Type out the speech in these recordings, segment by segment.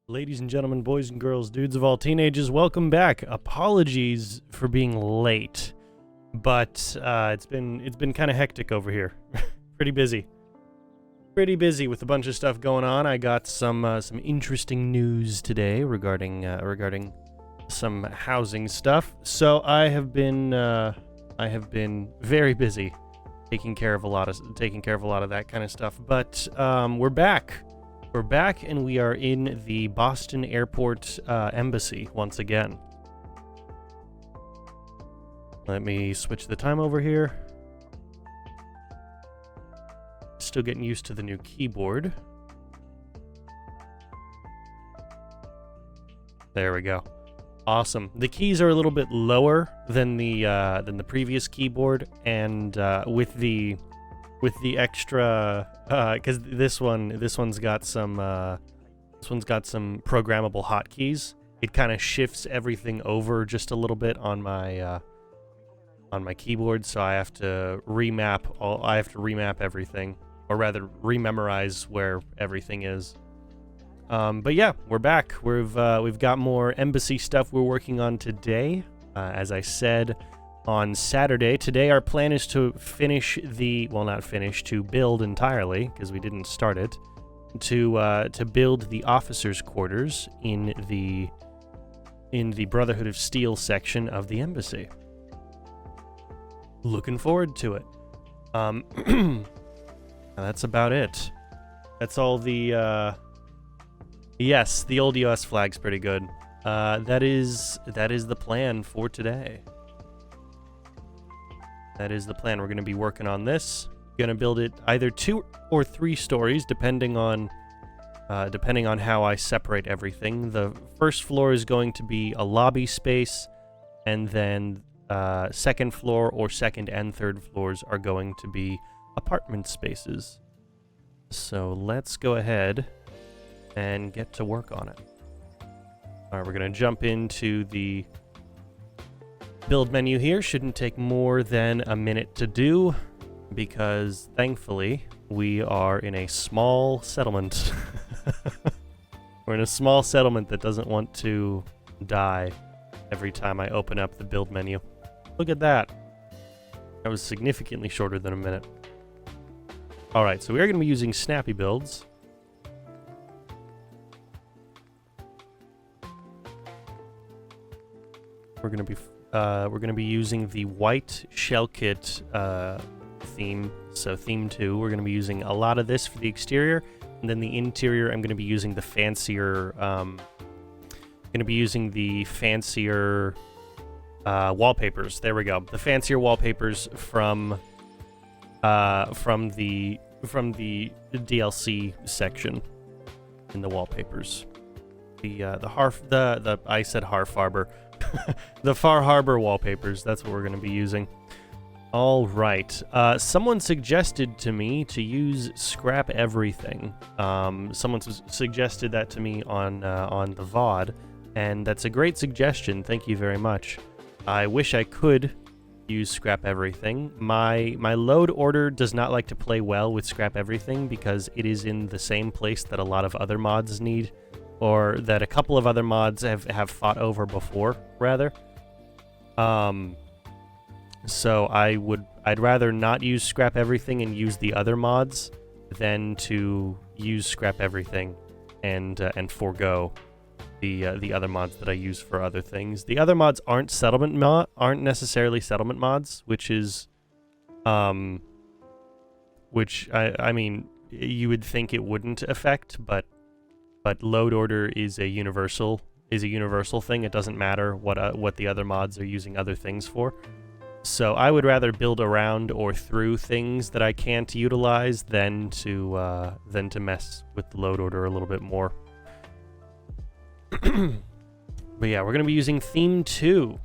Ladies and gentlemen, boys and girls, dudes of all teenagers, welcome back. Apologies for being late, but it's been kind of hectic over here. Pretty busy with a bunch of stuff going on. I got some interesting news today regarding some housing stuff. So I have been very busy taking care of a lot of that kind of stuff. But we're back. We're back, and we are in the Boston Airport Embassy once again. Let me switch the time over here. Still getting used to the new keyboard. There we go. Awesome. The keys are a little bit lower than the previous keyboard, and with the extra, because this one's got some programmable hotkeys. It kind of shifts everything over just a little bit on my keyboard, so I have to remap everything, or rather rememorize where everything is. But yeah, we're back. We've got more embassy stuff we're working on today. As I said on Saturday, today our plan is to to build entirely, because we didn't start it, to build the officers' quarters in the Brotherhood of Steel section of the embassy. Looking forward to it. That's about it. That's all the yes, the old US flag's pretty good. That is the plan for today. That is the plan. We're going to be working on this. Going to build it either 2 or 3 stories, depending on how I separate everything. The first floor is going to be a lobby space, and then second floor or second and third floors are going to be apartment spaces. So let's go ahead and get to work on it. All right, we're going to jump into the build menu here. Shouldn't take more than a minute to do, because thankfully we are in a small settlement. We're in a small settlement that doesn't want to die every time I open up the build menu. Look at that. That was significantly shorter than a minute. All right, so we are going to be using Snappy builds. We're going to be using the white shell kit theme, so theme 2. We're going to be using a lot of this for the exterior, and then the interior I'm going to be using the fancier wallpapers. There we go. The fancier wallpapers from the DLC section in the wallpapers. I said Harf Harbor. The Far Harbor wallpapers, that's what we're going to be using. All right. Someone suggested to me to use scrap everything. Someone suggested that to me on the VOD, and that's a great suggestion. Thank you very much. I wish I could use scrap everything. My load order does not like to play well with scrap everything, because it is in the same place that a lot of other mods need, or that a couple of other mods have fought over before, rather. So I'd rather not use scrap everything and use the other mods than to use scrap everything and forego the other mods that I use for other things. The other mods aren't necessarily settlement mods, which is which I mean you would think it wouldn't affect, but load order is a universal thing. It doesn't matter what the other mods are using other things for. So I would rather build around or through things that I can't utilize than to mess with the load order a little bit more. But yeah, we're gonna be using theme 2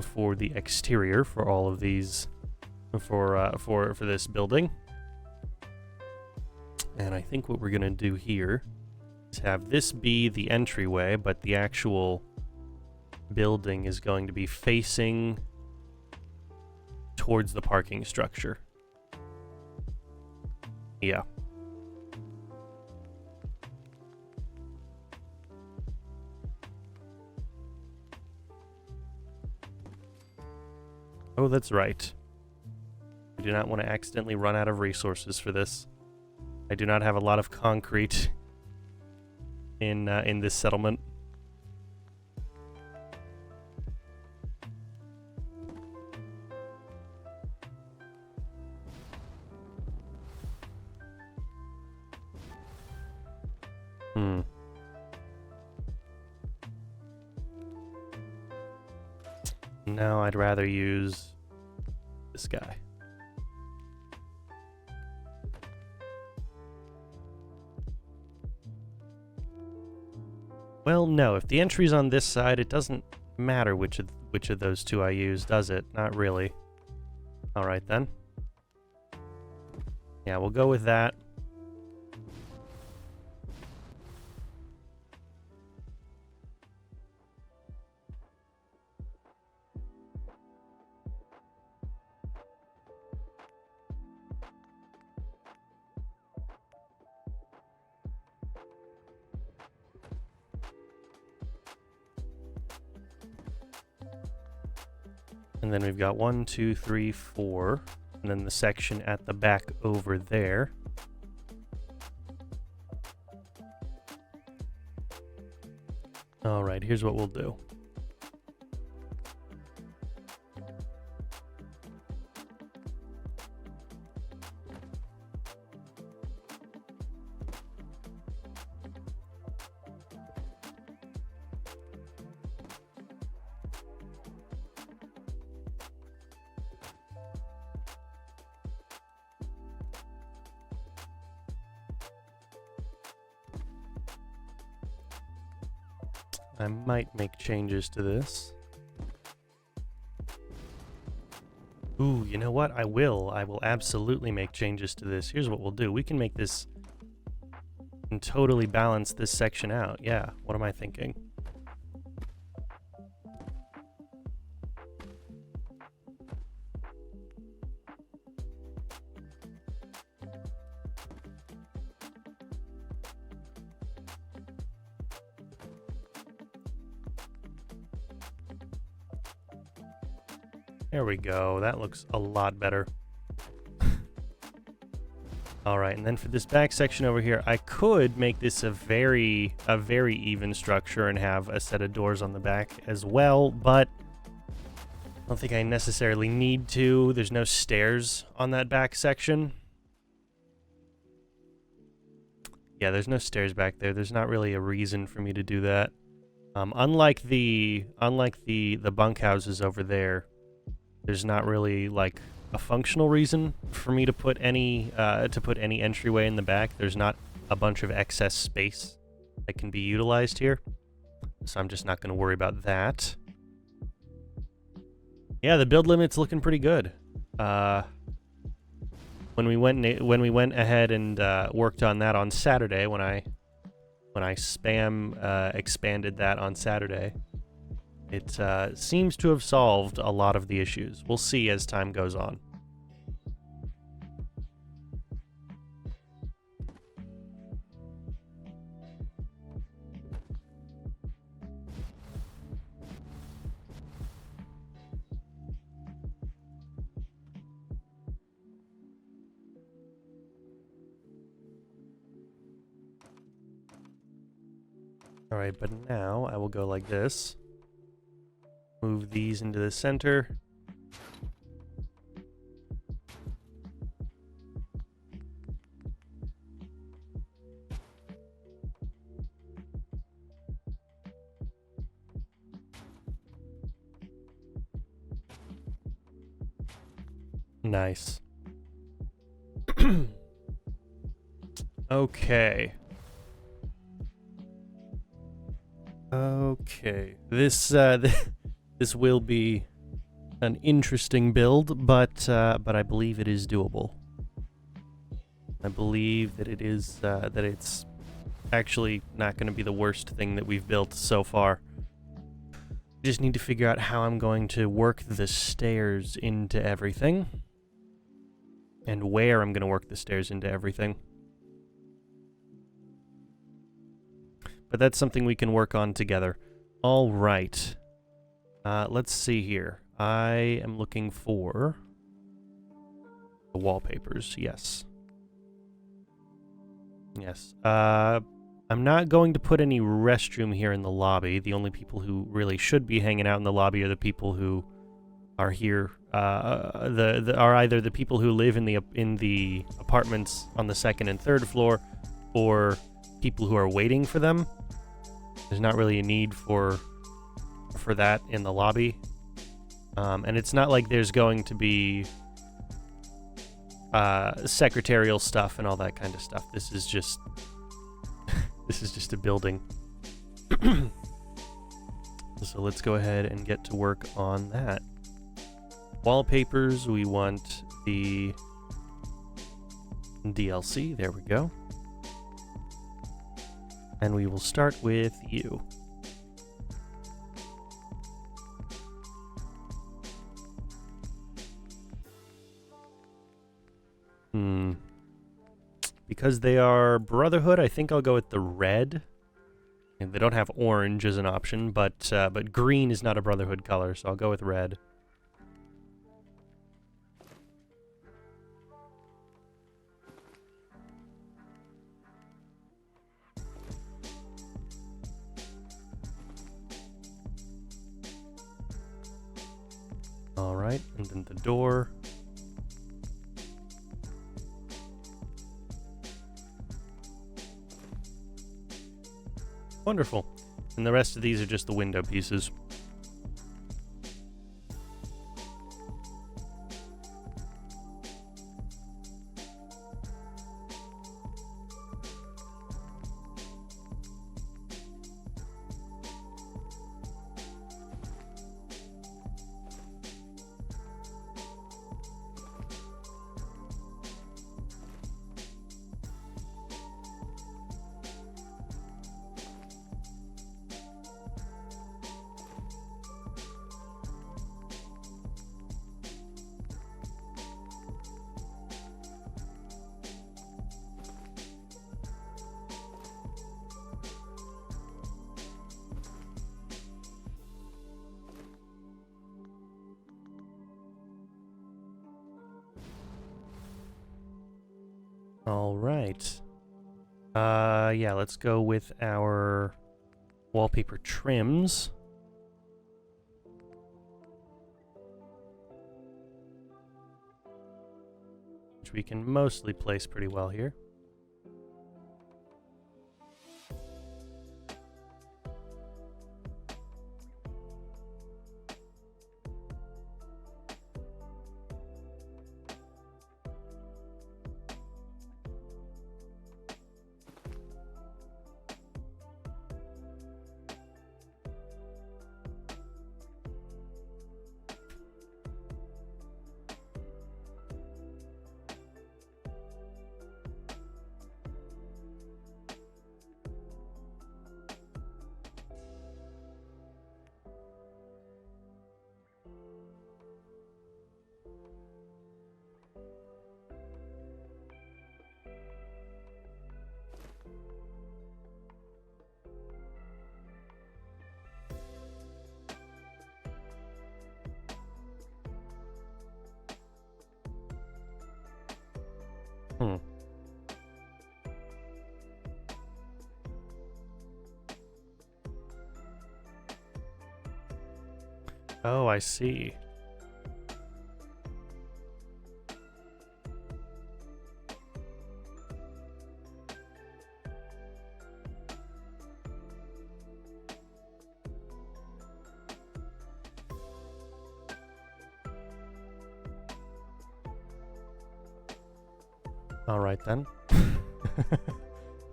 for the exterior for all of these for this building. And I think what we're gonna do here is have this be the entryway, but the actual building is going to be facing towards the parking structure. Yeah. Oh, that's right. We do not want to accidentally run out of resources for this. I do not have a lot of concrete in this settlement. No, I'd rather use this guy. Well, no. If the entry's on this side, it doesn't matter which of those two I use, does it? Not really. All right, then. Yeah, we'll go with that. And then we've got 1, 2, 3, 4, and then the section at the back over there. All right, here's what we'll do. I might make changes to this. Ooh, you know what? I will. I will absolutely make changes to this. Here's what we'll do. We can make this and totally balance this section out. Yeah, what am I thinking? There we go. That looks a lot better. All right, and then for this back section over here, I could make this a very even structure and have a set of doors on the back as well, but I don't think I necessarily need to. There's no stairs on that back section. Yeah, there's no stairs back there. There's not really a reason for me to do that. Unlike the bunkhouses over there, there's not really like a functional reason for me to put any entryway in the back. There's not a bunch of excess space that can be utilized here, so I'm just not going to worry about that. Yeah, the build limit's looking pretty good. When we went ahead and worked on that on Saturday, when I expanded that on Saturday, it seems to have solved a lot of the issues. We'll see as time goes on. All right, but now I will go like this. Move these into the center. Nice. Okay. Okay. This this will be an interesting build, but I believe it is doable. I believe that it is that it's actually not going to be the worst thing that we've built so far. Just need to figure out how I'm going to work the stairs into everything, and where I'm going to work the stairs into everything. But that's something we can work on together. All right. Let's see here. I am looking for the wallpapers. Yes. Yes. I'm not going to put any restroom here in the lobby. The only people who really should be hanging out in the lobby are the people who are here. Are either the people who live in the apartments on the second and third floor, or people who are waiting for them. There's not really a need for that in the lobby, and it's not like there's going to be secretarial stuff and all that kind of stuff. This is just this is just a building. So let's go ahead and get to work on that. Wallpapers, we want the DLC. There we go. And we will start with you. Because they are Brotherhood, I think I'll go with the red. And they don't have orange as an option, but green is not a Brotherhood color, so I'll go with red. Alright, and then the door. Wonderful. And the rest of these are just the window pieces. All right. Yeah, let's go with our wallpaper trims. Which we can mostly place pretty well here. Oh, I see. All right then.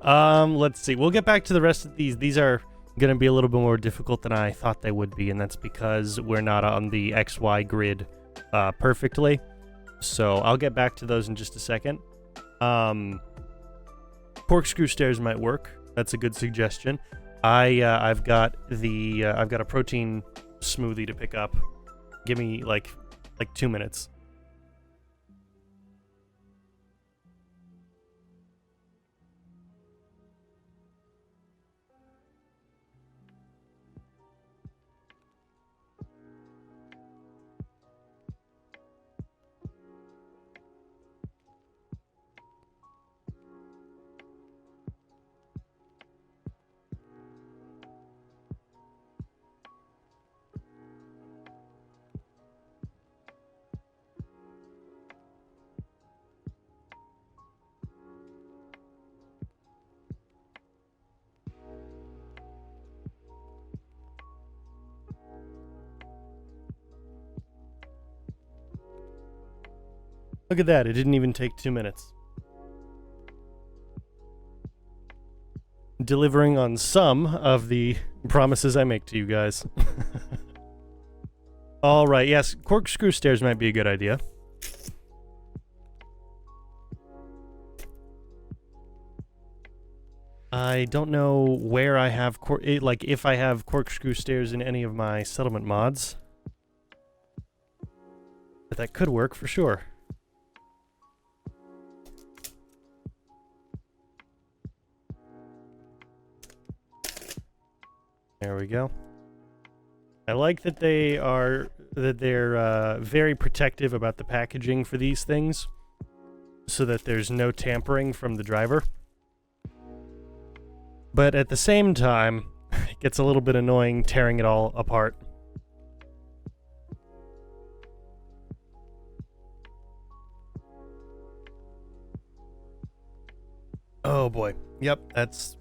Let's see. We'll get back to the rest of these. These are going to be a little bit more difficult than I thought they would be, and that's because we're not on the XY grid perfectly. So I'll get back to those in just a second. Corkscrew stairs might work. That's a good suggestion. I've got a protein smoothie to pick up. Give me like 2 minutes. Look at that, it didn't even take 2 minutes. Delivering on some of the promises I make to you guys. Alright, yes, corkscrew stairs might be a good idea. I don't know where I have, like, if I have corkscrew stairs in any of my settlement mods. But that could work for sure. There we go. I like that they're very protective about the packaging for these things, so that there's no tampering from the driver. But at the same time, it gets a little bit annoying tearing it all apart. Oh boy. Yep, that's...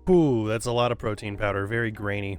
Ooh, that's a lot of protein powder. Very grainy.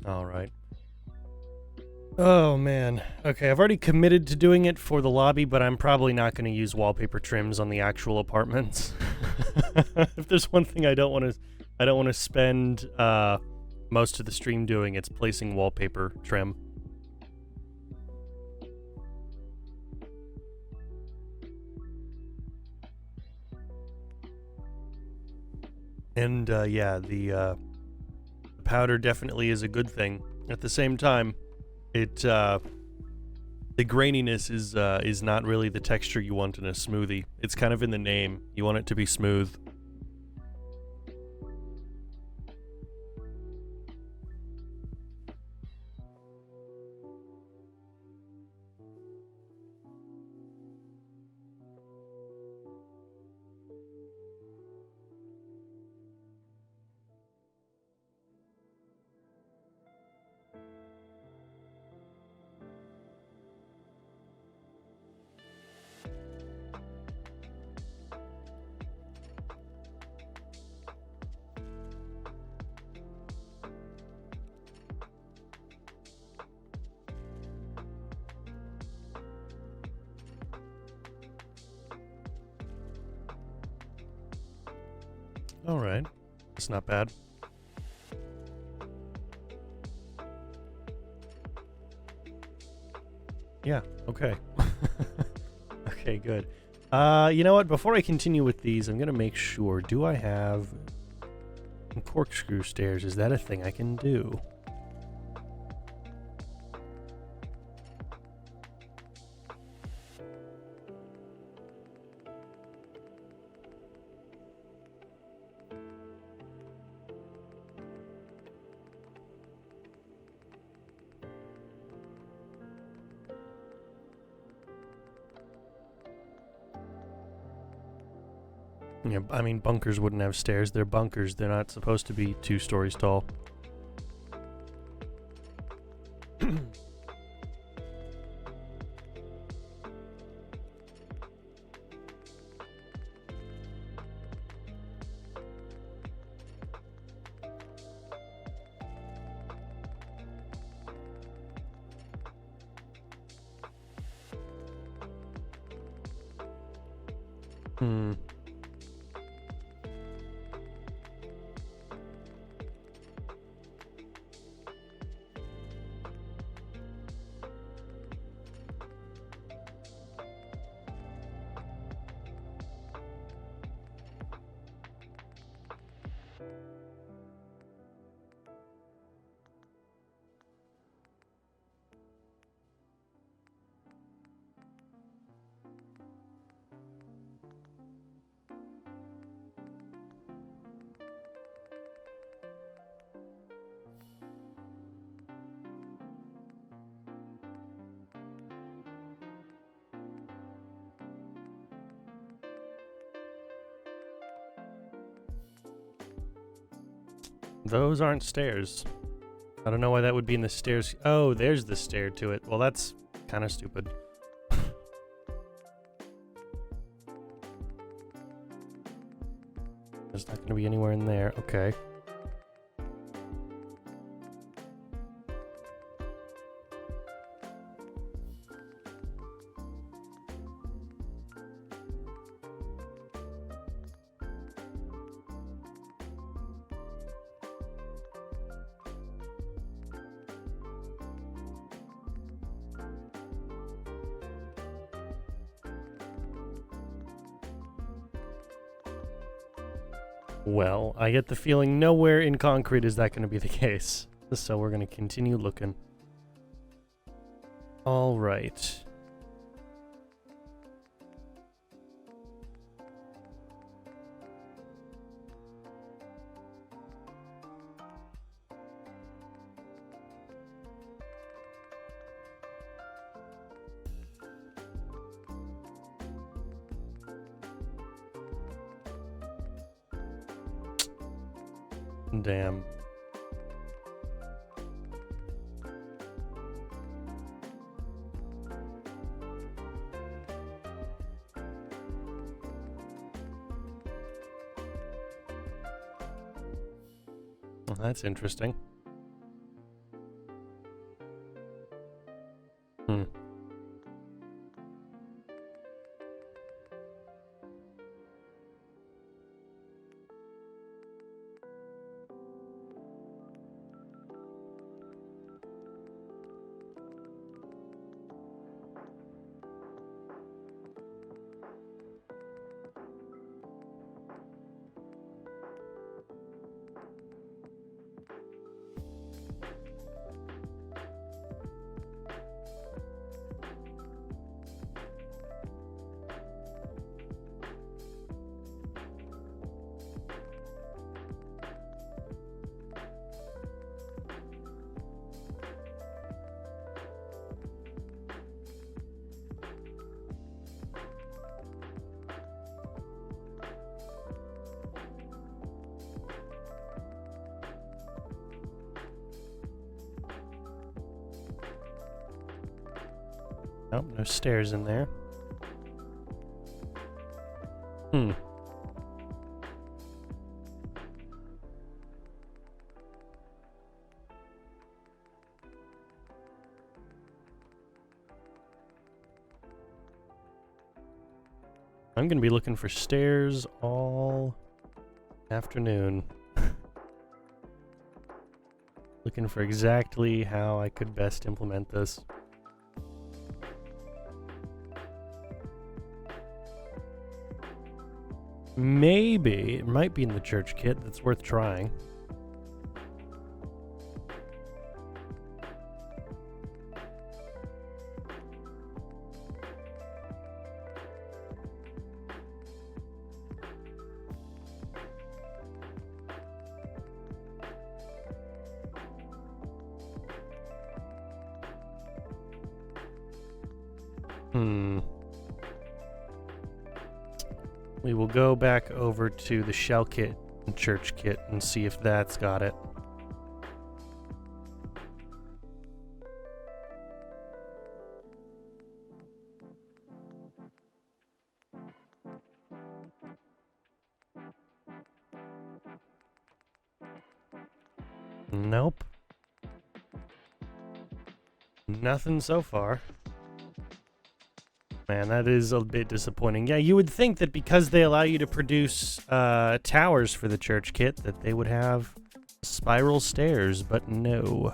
All right. Oh, man. Okay, I've already committed to doing it for the lobby, but I'm probably not going to use wallpaper trims on the actual apartments. If there's one thing I don't want to spend most of the stream doing, it's placing wallpaper trim. And yeah, the powder definitely is a good thing. At the same time, the graininess is not really the texture you want in a smoothie. It's kind of in the name. You want it to be smooth. All right, it's not bad. Yeah, okay. Okay, good. You know what? Before I continue with these, I'm gonna make sure, do I have corkscrew stairs? Is that a thing I can do? Yeah, I mean, bunkers wouldn't have stairs. They're bunkers. They're not supposed to be 2 stories tall. Hmm. Those aren't stairs. I don't know why that would be in the stairs. Oh, there's the stair to it. Well, that's kind of stupid. There's not going to be anywhere in there. Okay. Well, I get the feeling nowhere in concrete is that going to be the case. So we're going to continue looking. All right. Damn. Well, that's interesting. Hmm. Nope, no stairs in there. Hmm. I'm gonna be looking for stairs all afternoon. Looking for exactly how I could best implement this. Maybe it might be in the church kit. That's worth trying. We will go back over to the shell kit and church kit and see if that's got it. Nope. Nothing so far. Man, that is a bit disappointing. Yeah, you would think that because they allow you to produce towers for the church kit, that they would have spiral stairs, but no.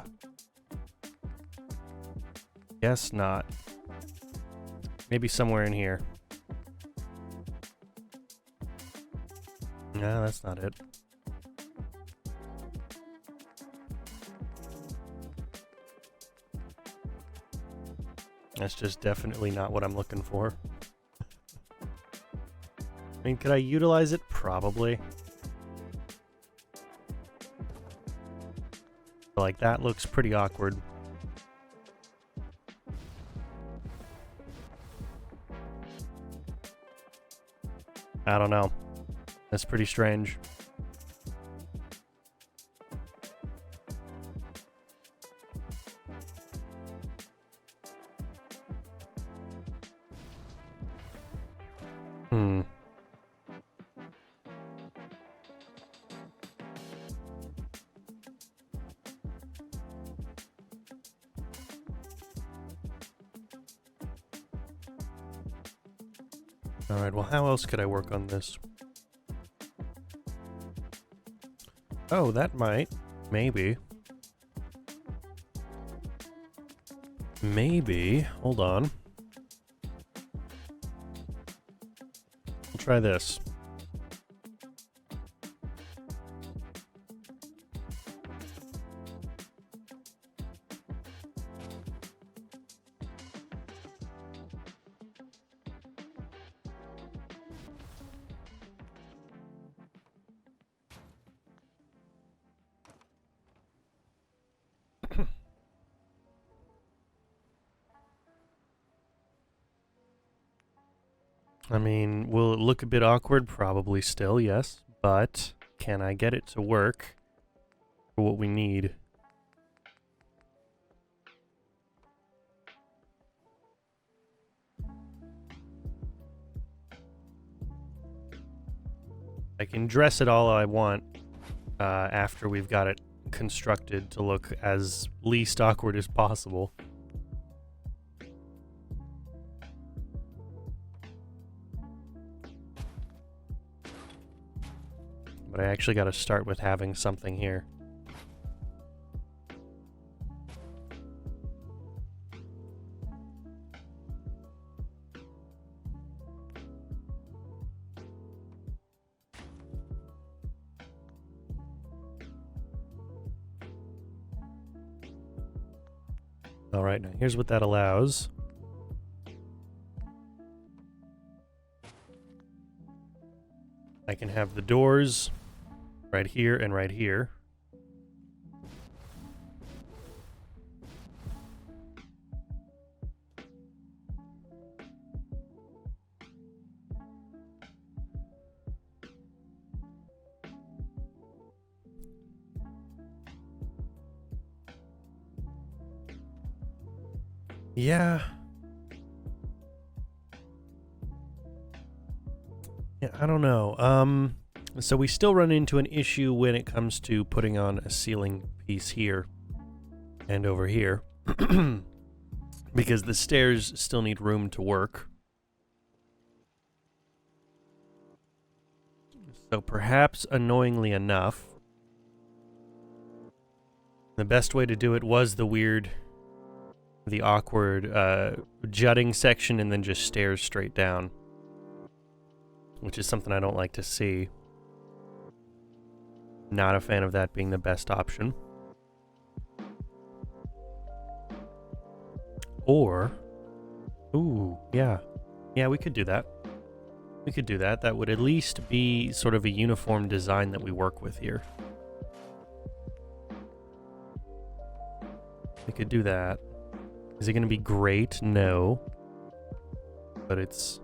Guess not. Maybe somewhere in here. No, that's not it. That's just definitely not what I'm looking for. I mean, could I utilize it? Probably. But, like, that looks pretty awkward. I don't know. That's pretty strange. Alright, well, how else could I work on this? Oh, that might. Maybe. Maybe. Hold on. We'll try this. I mean, will it look a bit awkward? Probably still, yes. But can I get it to work for what we need? I can dress it all I want after we've got it constructed to look as least awkward as possible. But I actually got to start with having something here. All right, now here's what that allows. I can have the doors right here and right here. Yeah. Yeah, I don't know. So we still run into an issue when it comes to putting on a ceiling piece here and over here because the stairs still need room to work. So perhaps annoyingly enough, the best way to do it was the awkward jutting section and then just stairs straight down, which is something I don't like to see. Not a fan of that being the best option. Or, ooh, yeah, we could do that. We could do that. That would at least be sort of a uniform design that we work with here. We could do that. Is it going to be great? No. But it's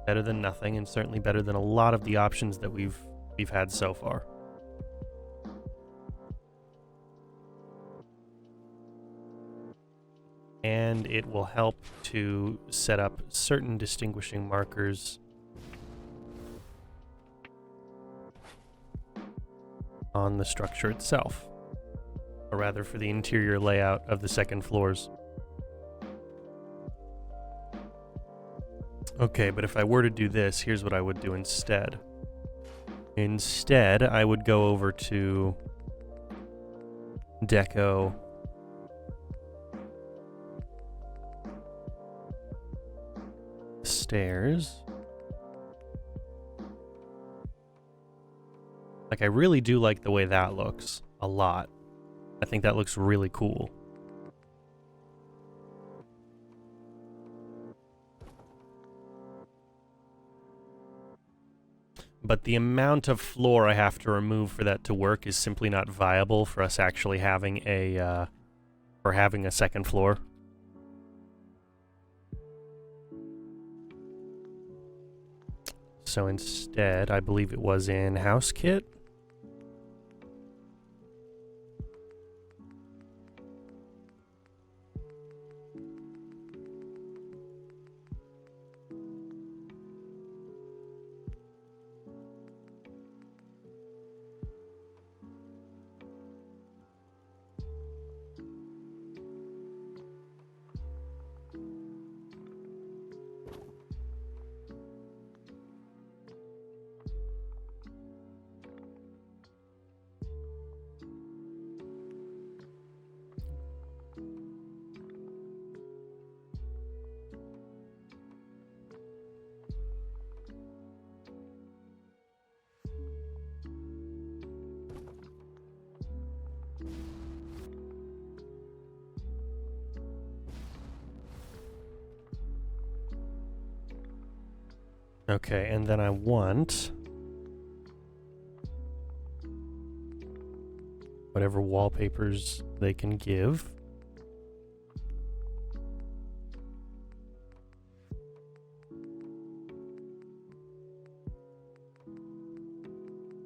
better than nothing, and certainly better than a lot of the options that we've had so far. And it will help to set up certain distinguishing markers on the structure itself, or rather for the interior layout of the second floors. Okay, but if I were to do this, here's what I would do instead. Instead, I would go over to Deco. Stairs. Like, I really do like the way that looks a lot. I think that looks really cool. But the amount of floor I have to remove for that to work is simply not viable for us actually having a second floor. So instead, I believe it was in House Kit. Okay, and then I want whatever wallpapers they can give.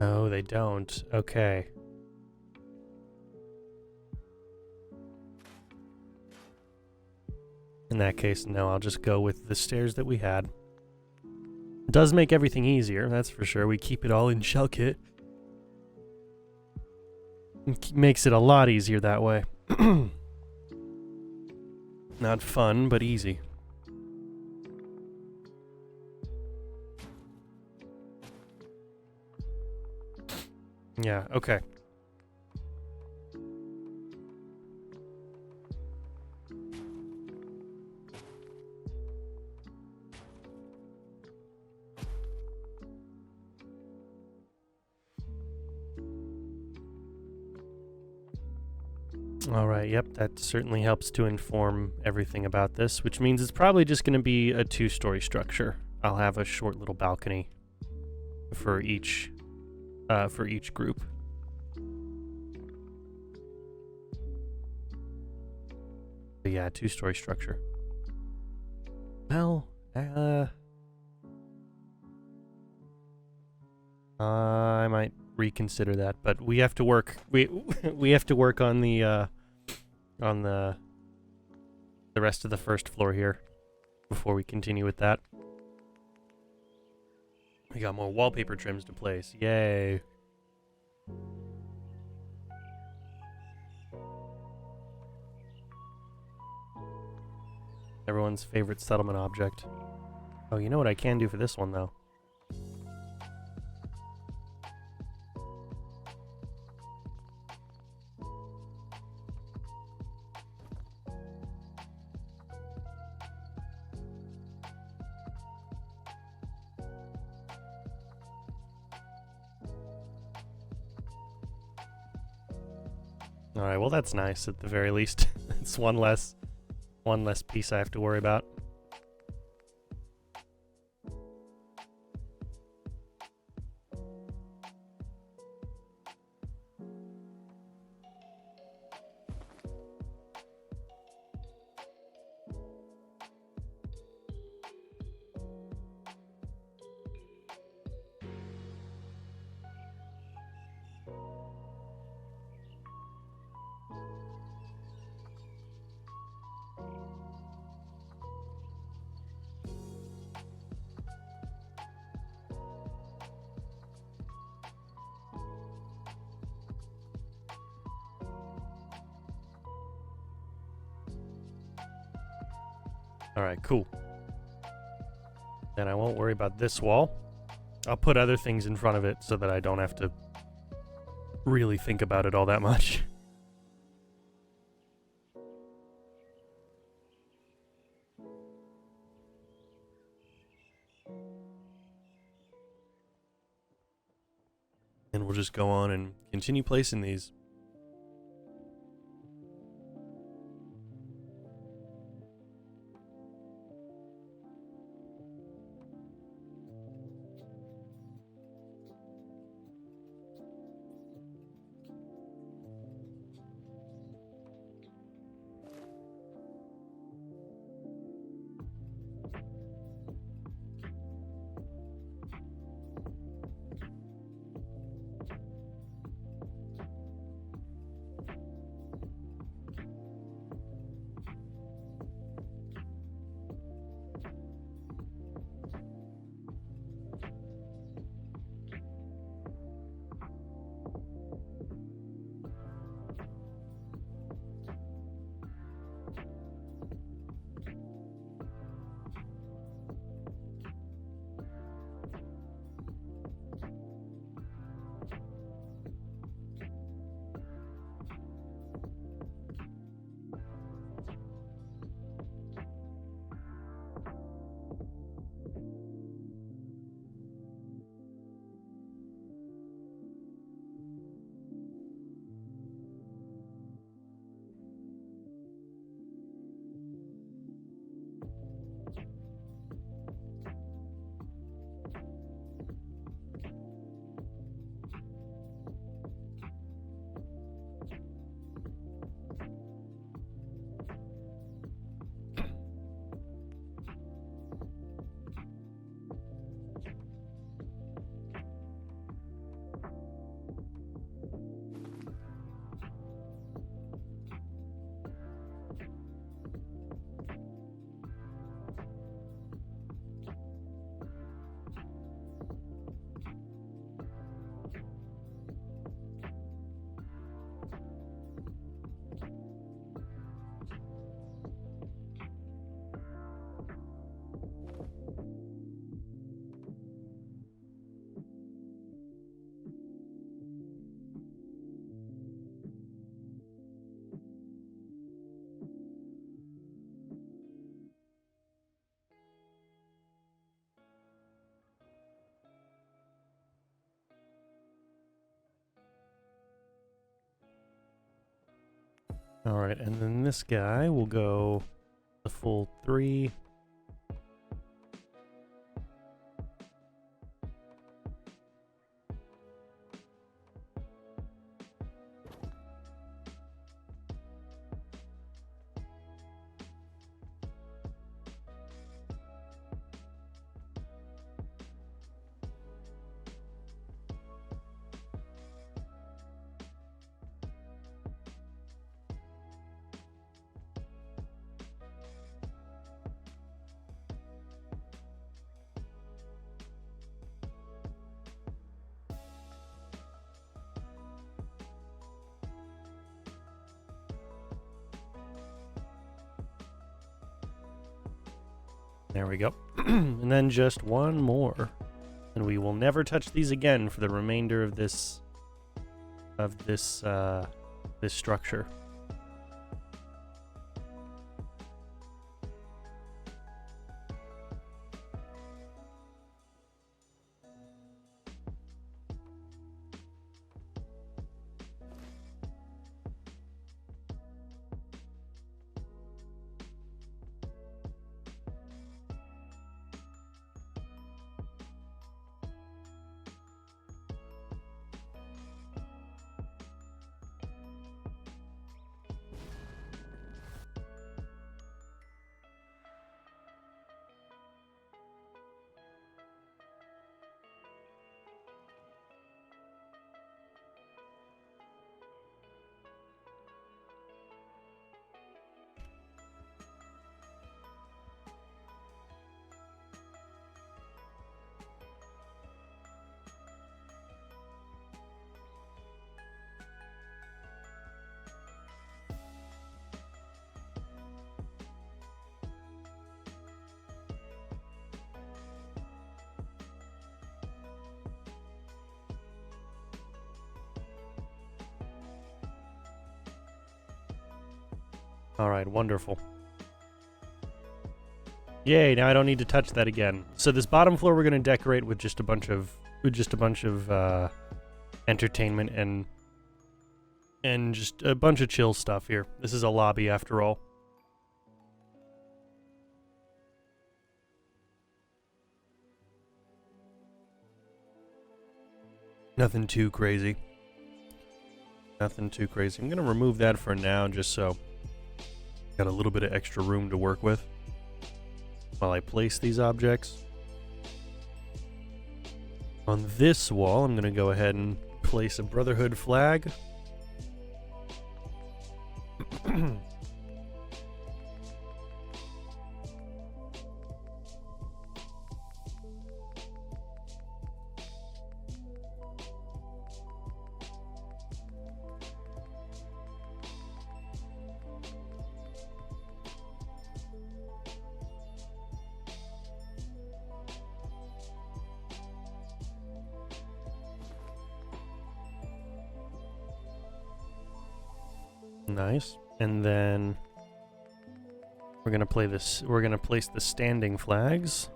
Oh, they don't. Okay. In that case, no, I'll just go with the stairs that we had. It does make everything easier, that's for sure. We keep it all in shell kit. It makes it a lot easier that way. Not fun, but easy. Yeah, okay. Alright, yep, that certainly helps to inform everything about this, which means it's probably just going to be a two-story structure. I'll have a short little balcony for each group. But yeah, two-story structure. Well, I might reconsider that, but we have to work. We have to work on the rest of the first floor here before we continue with that. We got more wallpaper trims to place. Yay! Everyone's favorite settlement object. Oh, you know what I can do for this one though? Alright, well that's nice at the very least. It's one less piece I have to worry about. Alright, cool. Then I won't worry about this wall. I'll put other things in front of it so that I don't have to really think about it all that much. And we'll just go on and continue placing these. All right, and then this guy will go the full 3. There we go. And then just one more. And we will never touch these again for the remainder of this this structure. All right, wonderful. Yay! Now I don't need to touch that again. So this bottom floor we're gonna decorate with just a bunch of entertainment and just a bunch of chill stuff here. This is a lobby after all. Nothing too crazy. Nothing too crazy. I'm gonna remove that for now just so got a little bit of extra room to work with while I place these objects. On this wall, I'm gonna go ahead and place a Brotherhood flag. Nice. And then we're gonna place the standing flags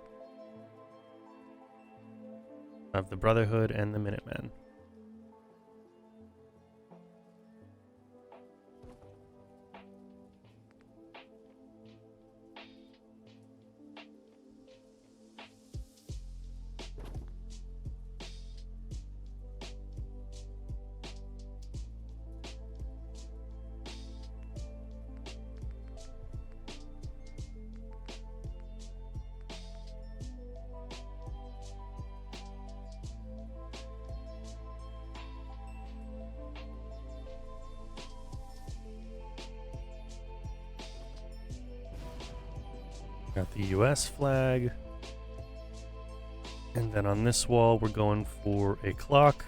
of the Brotherhood and the Minutemen. Got the US flag. And then on this wall, we're going for a clock.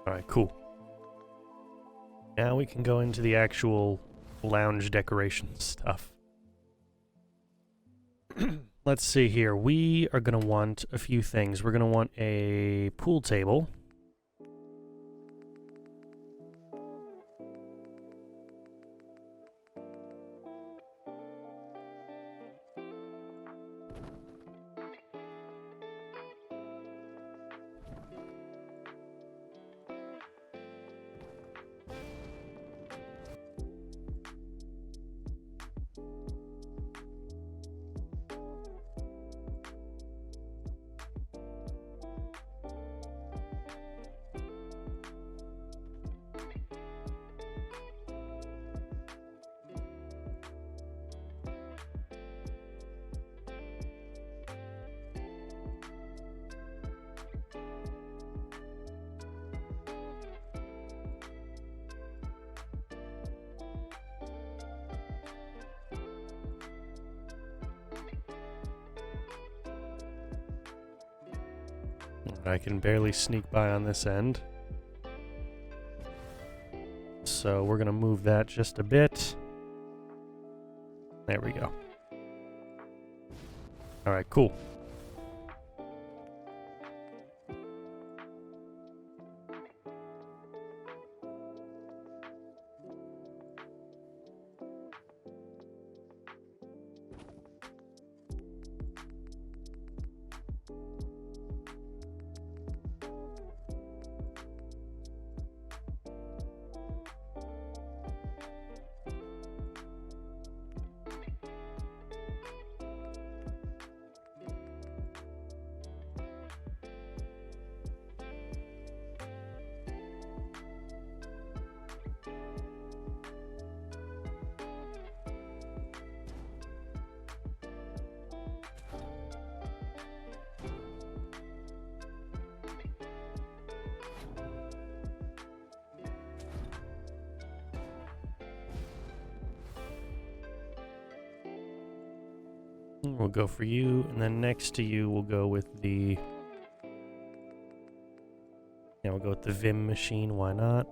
All right, cool. Now we can go into the actual lounge decoration stuff. Let's see here. We are going to want a few things. We're going to want a pool table. I can barely sneak by on this end. So we're going to move that just a bit. There we go. All right, cool. We'll go for you, and then next to you we'll go with the... Yeah, we'll go with the Vim machine, why not?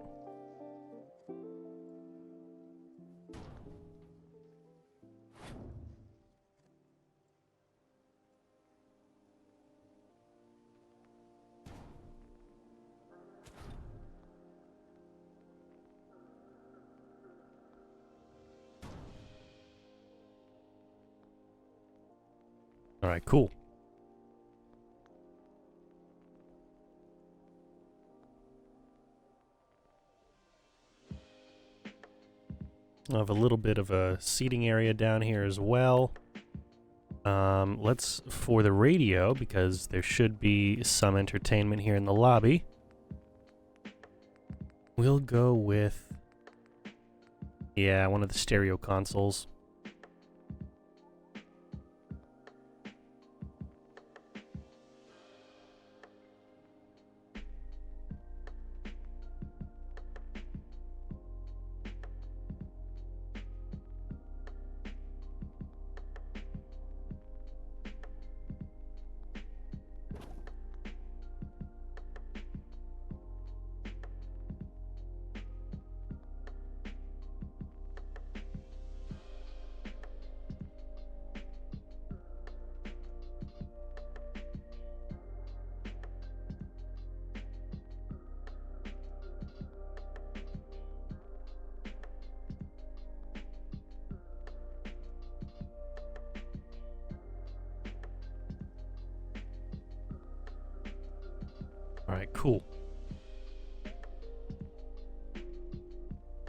All right, cool. I'll have a little bit of a seating area down here as well. Let's, for the radio, because there should be some entertainment here in the lobby, we'll go with, yeah, one of the stereo consoles. All right, cool.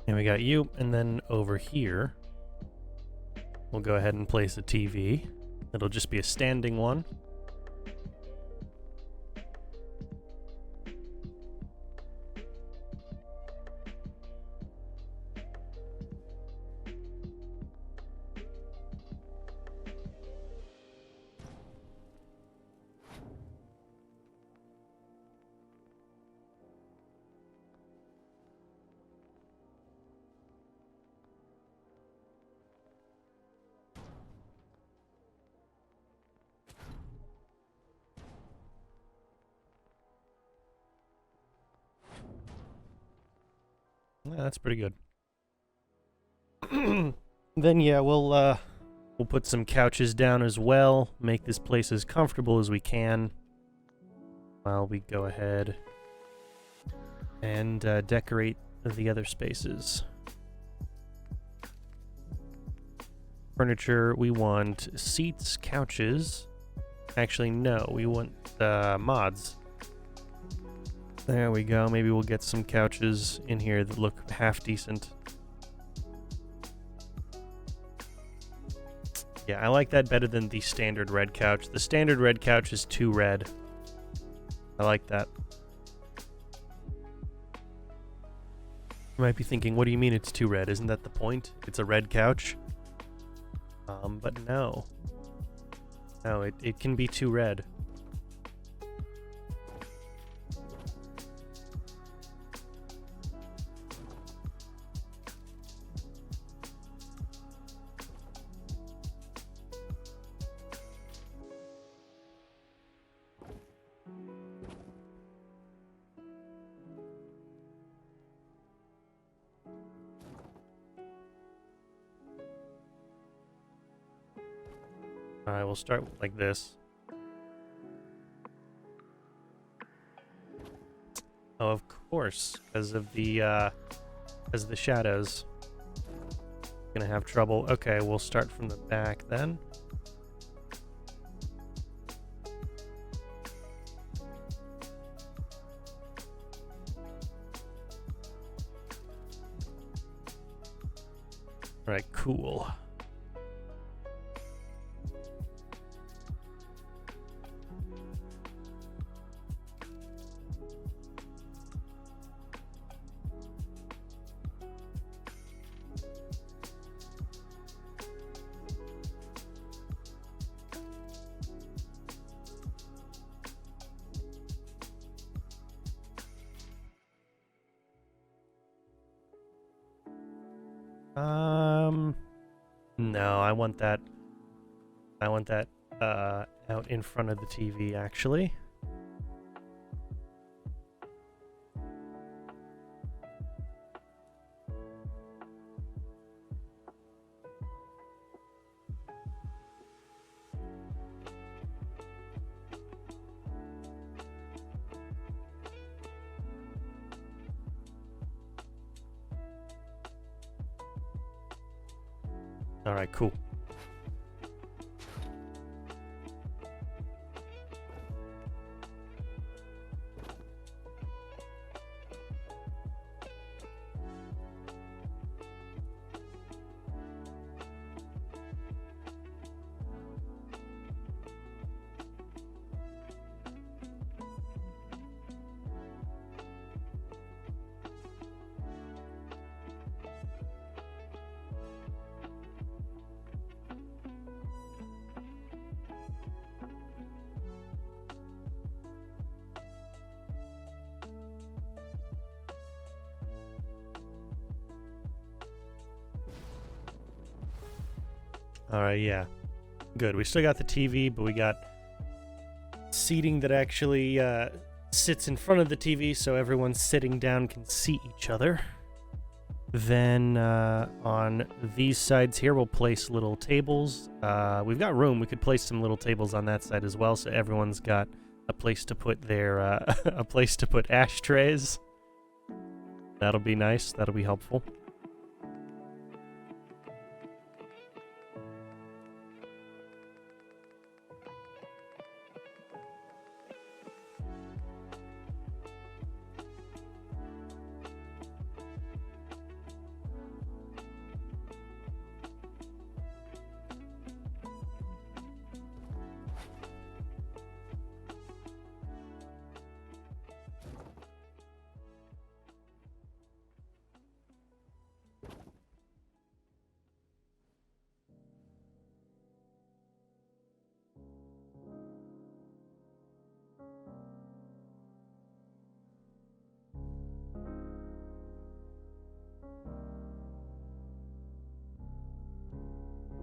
And we got you, and then over here, we'll go ahead and place a TV. It'll just be a standing one. Yeah, that's pretty good. Then yeah, we'll put some couches down as well, make this place as comfortable as we can while we go ahead and decorate the other spaces. Furniture, we want seats, couches. Actually, no, we want mods. There we go. Maybe we'll get some couches in here that look half decent. Yeah, I like that better than the standard red couch. The standard red couch is too red. I like that. You might be thinking, what do you mean it's too red? Isn't that the point? It's a red couch? But no. No, it can be too red. Alright, we'll start like this. Oh, of course, because of the shadows. Gonna have trouble. Okay, we'll start from the back then. Alright, cool. No, I want that out in front of the TV, actually. All right, cool. Alright, yeah. Good. We still got the TV, but we got seating that actually sits in front of the TV so everyone sitting down can see each other. Then on these sides here, we'll place little tables. We've got room. We could place some little tables on that side as well, so everyone's got a place to put their a place to put ashtrays. That'll be nice. That'll be helpful.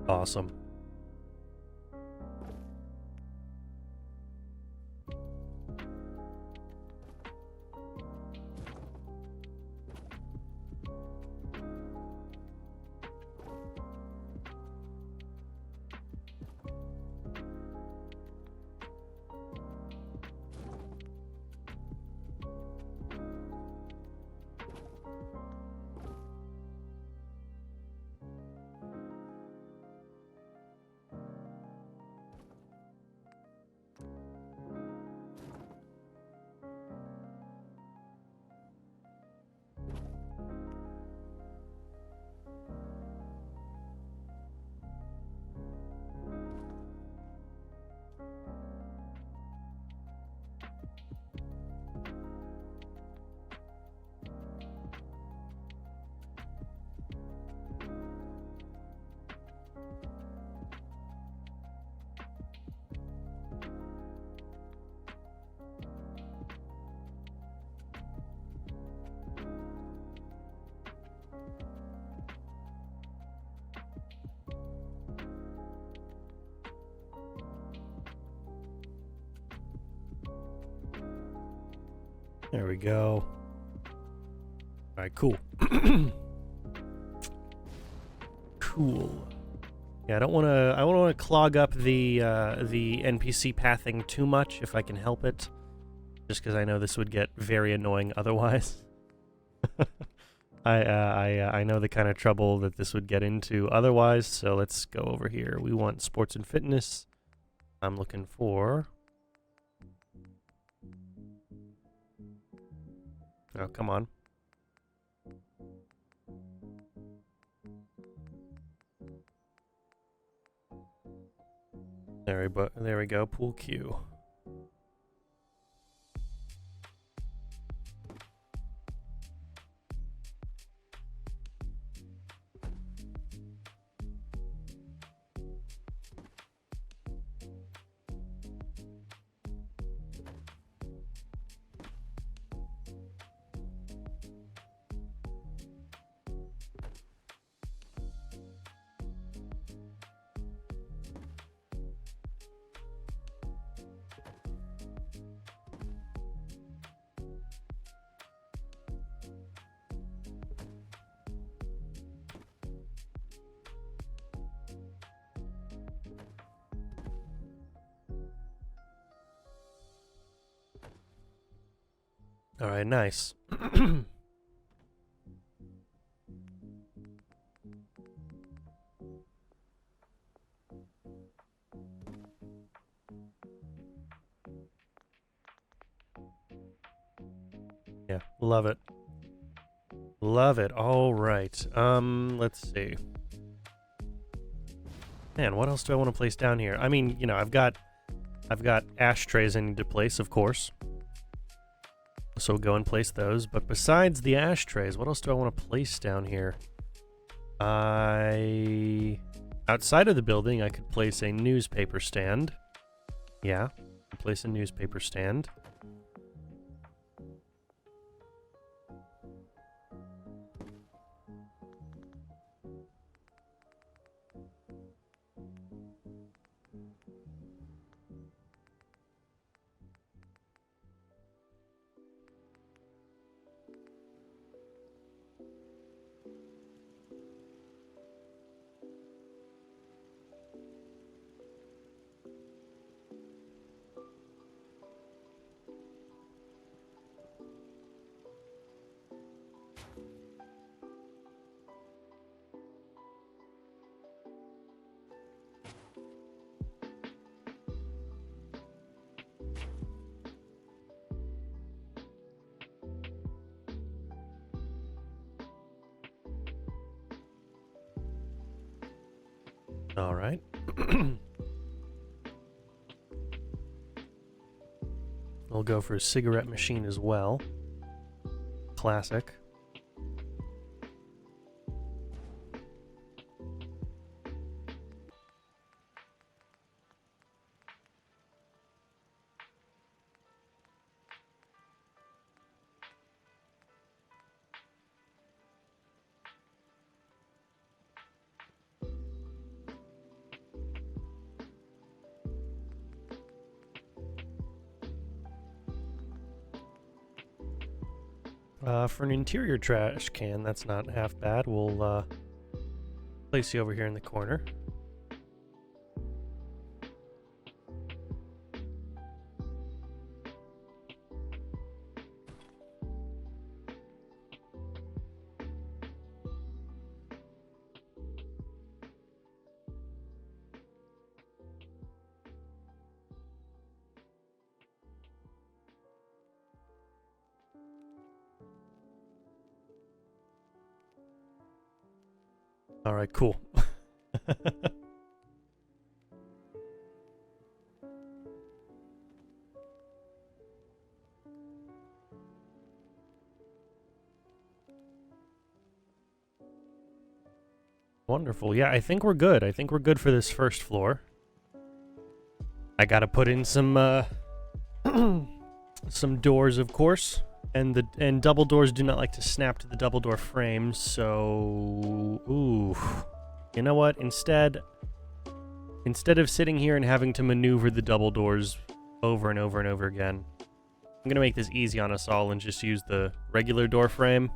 Awesome. There we go. All right, cool. Cool. Yeah, I don't want to clog up the NPC pathing too much if I can help it, just because I know this would get very annoying otherwise. I know the kind of trouble that this would get into otherwise. So let's go over here. We want sports and fitness. I'm looking for. Oh, come on. There we go. Pool cue. All right, nice. Yeah, love it. Love it. All right. Let's see. Man, what else do I want to place down here? I mean, you know, I've got ashtrays I need to place, of course. So we'll go and place those. But besides the ashtrays, what else do I want to place down here? Outside of the building, I could place a newspaper stand. Yeah, place a newspaper stand. All right. We'll go for a cigarette machine as well. Classic. For an interior trash can, that's not half bad. We'll place you over here in the corner. All right, cool. Wonderful. Yeah, I think we're good. I think we're good for this first floor. I gotta put in some some doors, of course. And double doors do not like to snap to the double door frames, so ooh. You know what? Instead of sitting here and having to maneuver the double doors over and over and over again, I'm gonna make this easy on us all and just use the regular door frame.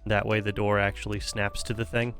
That way the door actually snaps to the thing.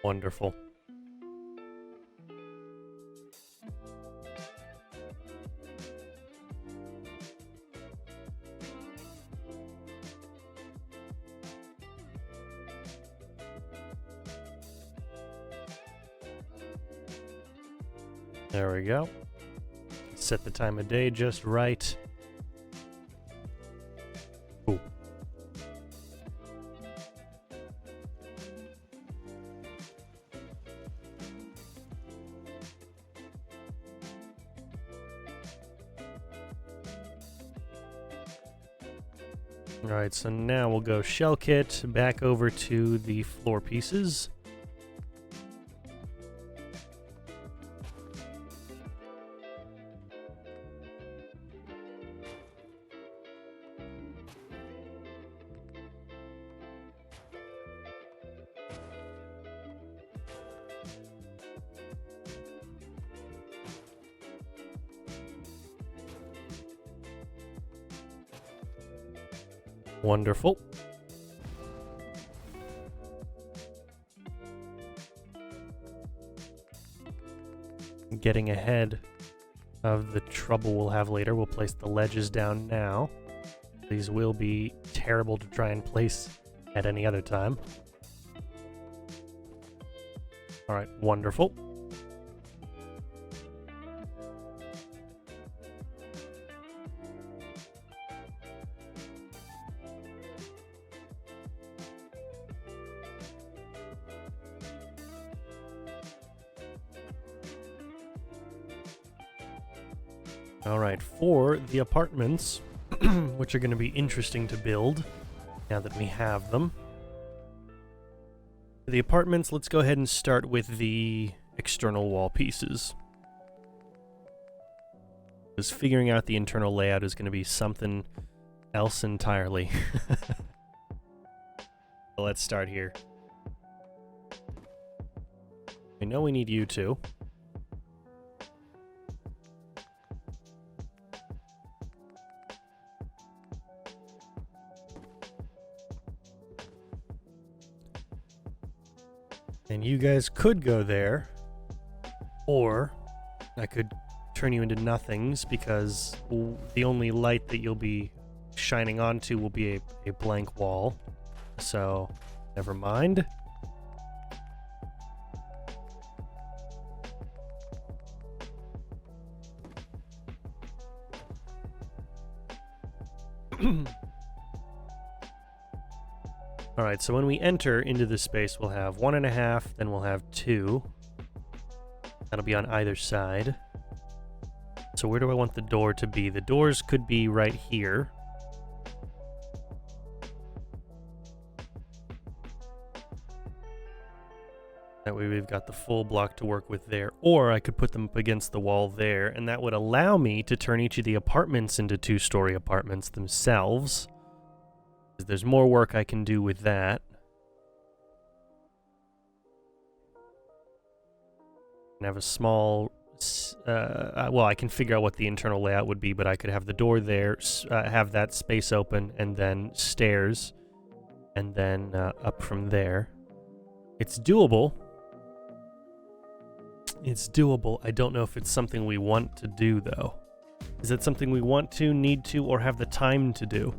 Wonderful. There we go. Set the time of day just right. Ooh. Alright, so now we'll go shell kit back over to the floor pieces. Wonderful. Getting ahead of the trouble we'll have later, we'll place the ledges down now. These will be terrible to try and place at any other time. Alright, wonderful. All right, for the apartments, which are going to be interesting to build now that we have them. For the apartments, let's go ahead and start with the external wall pieces. Because figuring out the internal layout is going to be something else entirely. Let's start here. I know we need you two. And you guys could go there, or I could turn you into nothings because the only light that you'll be shining onto will be a blank wall. So, never mind. Alright, so when we enter into this space, we'll have 1.5, then we'll have 2. That'll be on either side. So where do I want the door to be? The doors could be right here. That way we've got the full block to work with there. Or I could put them up against the wall there, and that would allow me to turn each of the apartments into 2-story apartments themselves. There's more work I can do with that. And have a small... well, I can figure out what the internal layout would be, but I could have the door there, have that space open, and then stairs, and then up from there. It's doable. It's doable. I don't know if it's something we want to do, though. Is it something we want to, need to, or have the time to do?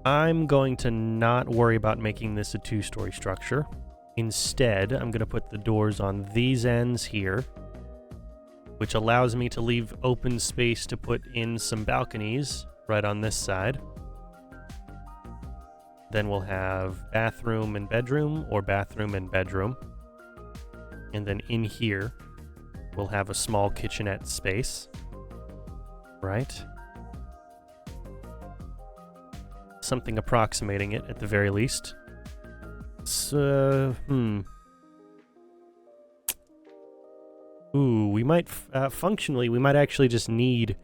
I'm going to not worry about making this a 2-story structure. Instead, I'm going to put the doors on these ends here, which allows me to leave open space to put in some balconies right on this side. Then we'll have bathroom and bedroom, or bathroom and bedroom. And then in here, we'll have a small kitchenette space. Right? Something approximating it, at the very least. So, Ooh, we might, functionally, we might actually just need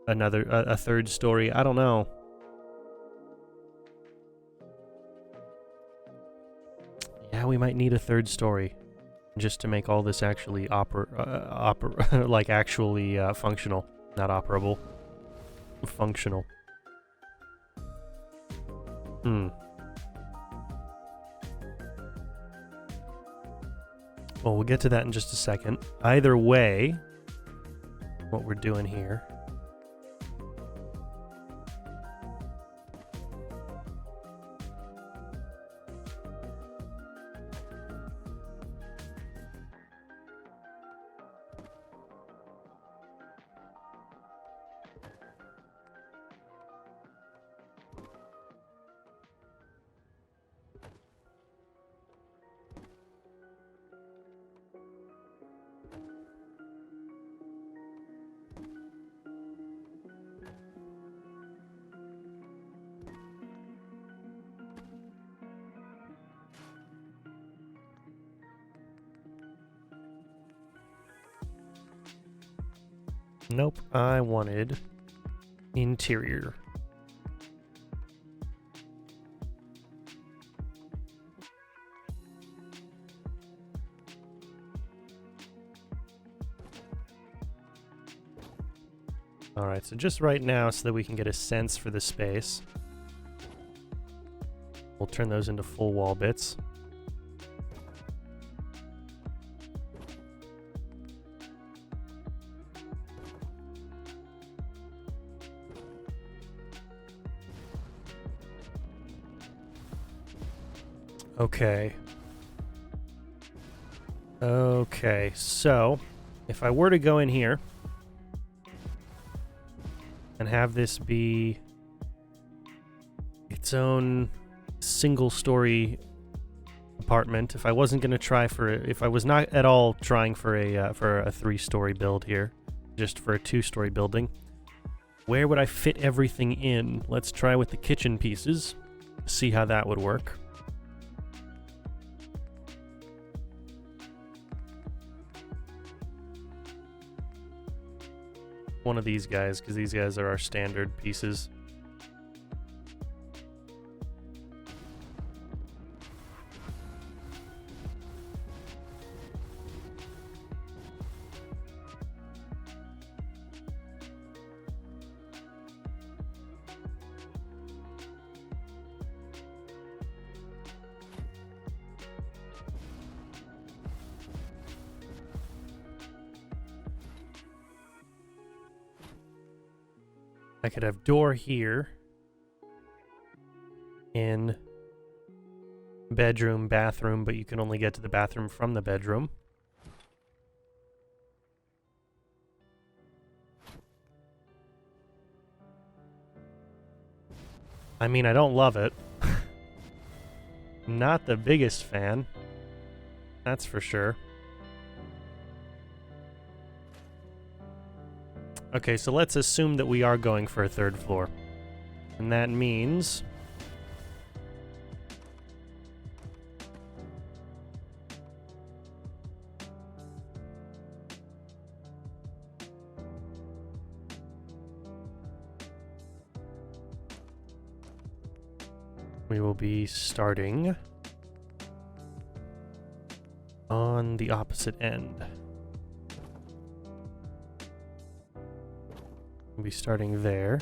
another, a 3rd story. I don't know. Yeah, we might need a 3rd story. Just to make all this actually like actually functional. Not operable. Functional. Well, we'll get to that in just a second. Either way, what we're doing here. Nope, I wanted interior. Alright, so just right now, so that we can get a sense for the space, we'll turn those into full wall bits. Okay. Okay, so if I were to go in here and have this be its own single-story apartment, if I wasn't going to try for it, if I was not at all trying for a 3-story build here, just for a 2-story building, where would I fit everything in? Let's try with the kitchen pieces, see how that would work. One of these guys, because these guys are our standard pieces. I could have door here, in bedroom, bathroom, but you can only get to the bathroom from the bedroom. I mean, I don't love it. Not the biggest fan, that's for sure. Okay, so let's assume that we are going for a 3rd floor. And that means... we will be starting on the opposite end. We'll be starting there.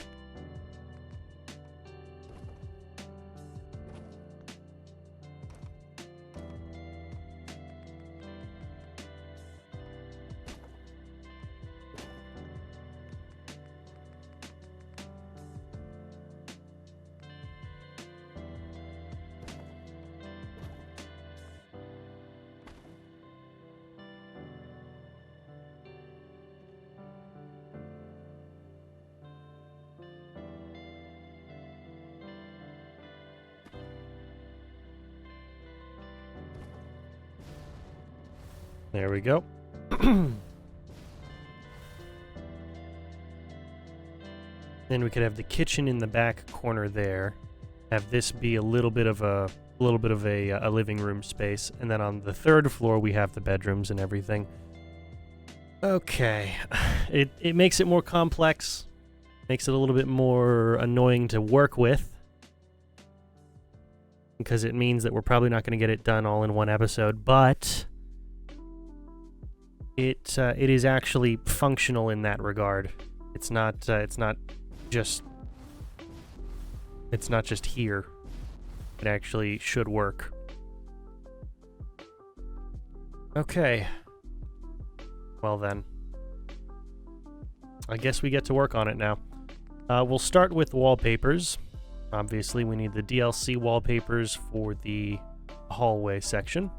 There we go. Then we could have the kitchen in the back corner there. Have this be a little bit of a living room space, and then on the 3rd floor we have the bedrooms and everything. Okay, it makes it more complex, makes it a little bit more annoying to work with, because it means that we're probably not going to get it done all in one episode, but it is actually functional in that regard. It's not just here. It actually should work. Okay. Well then. I guess we get to work on it now. We'll start with wallpapers. Obviously, we need the DLC wallpapers for the hallway section.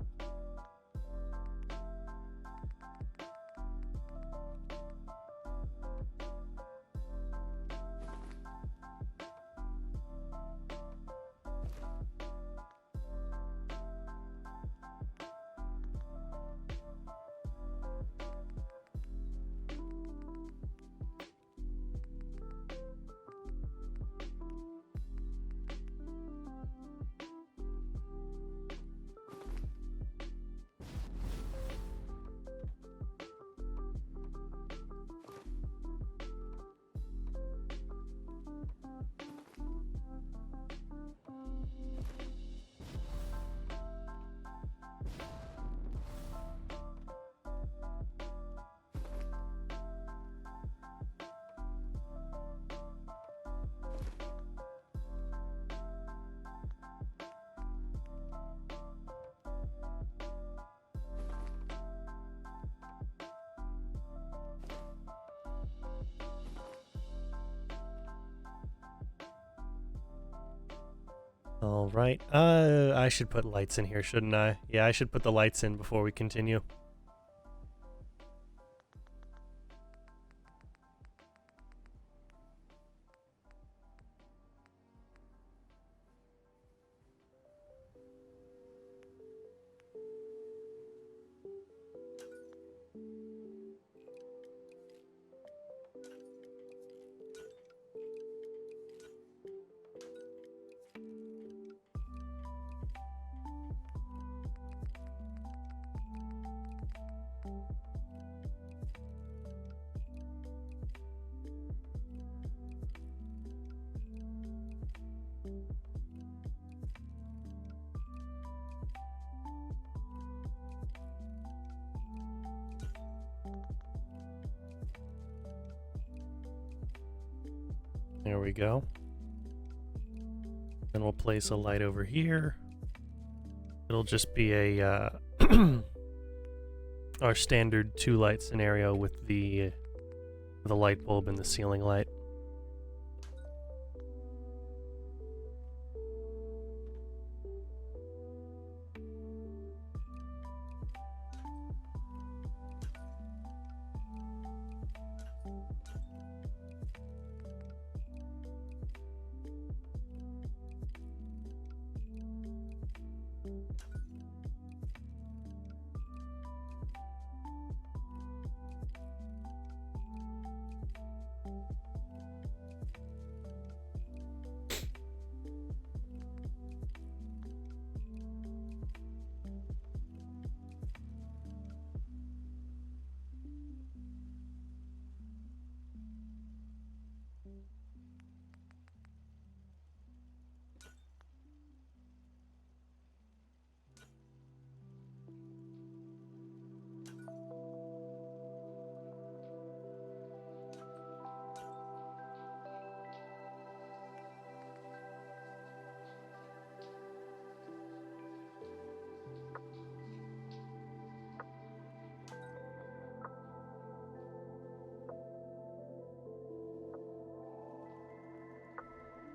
All right. I should put lights in here, shouldn't I? Yeah, I should put the lights in before we continue. There we go. Then we'll place a light over here. It'll just be a our standard 2-light scenario with the light bulb and the ceiling light.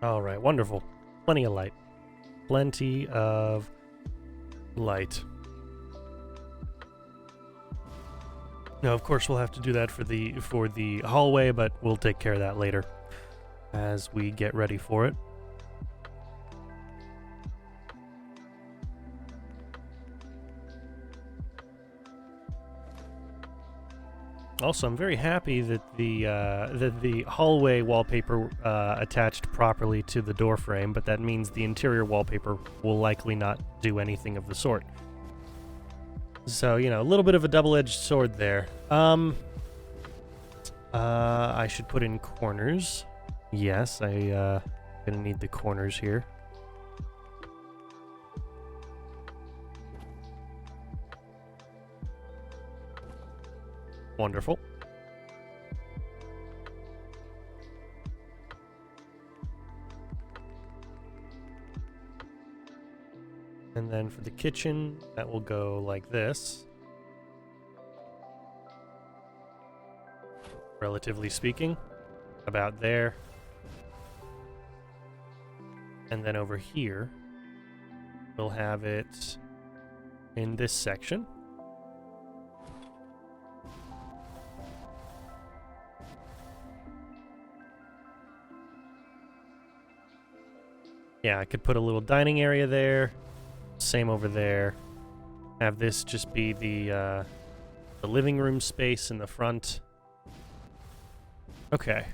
All right, wonderful. Plenty of light. Plenty of light. Now, of course, we'll have to do that for the hallway, but we'll take care of that later as we get ready for it. Also, I'm very happy that the hallway wallpaper attached properly to the door frame, but that means the interior wallpaper will likely not do anything of the sort. So, you know, a little bit of a double-edged sword there. I should put in corners. Yes, gonna need the corners here. Wonderful. And then for the kitchen, that will go like this. Relatively speaking, about there. And then over here, we'll have it in this section. Yeah, I could put a little dining area there. Same over there. Have this just be the living room space in the front. Okay.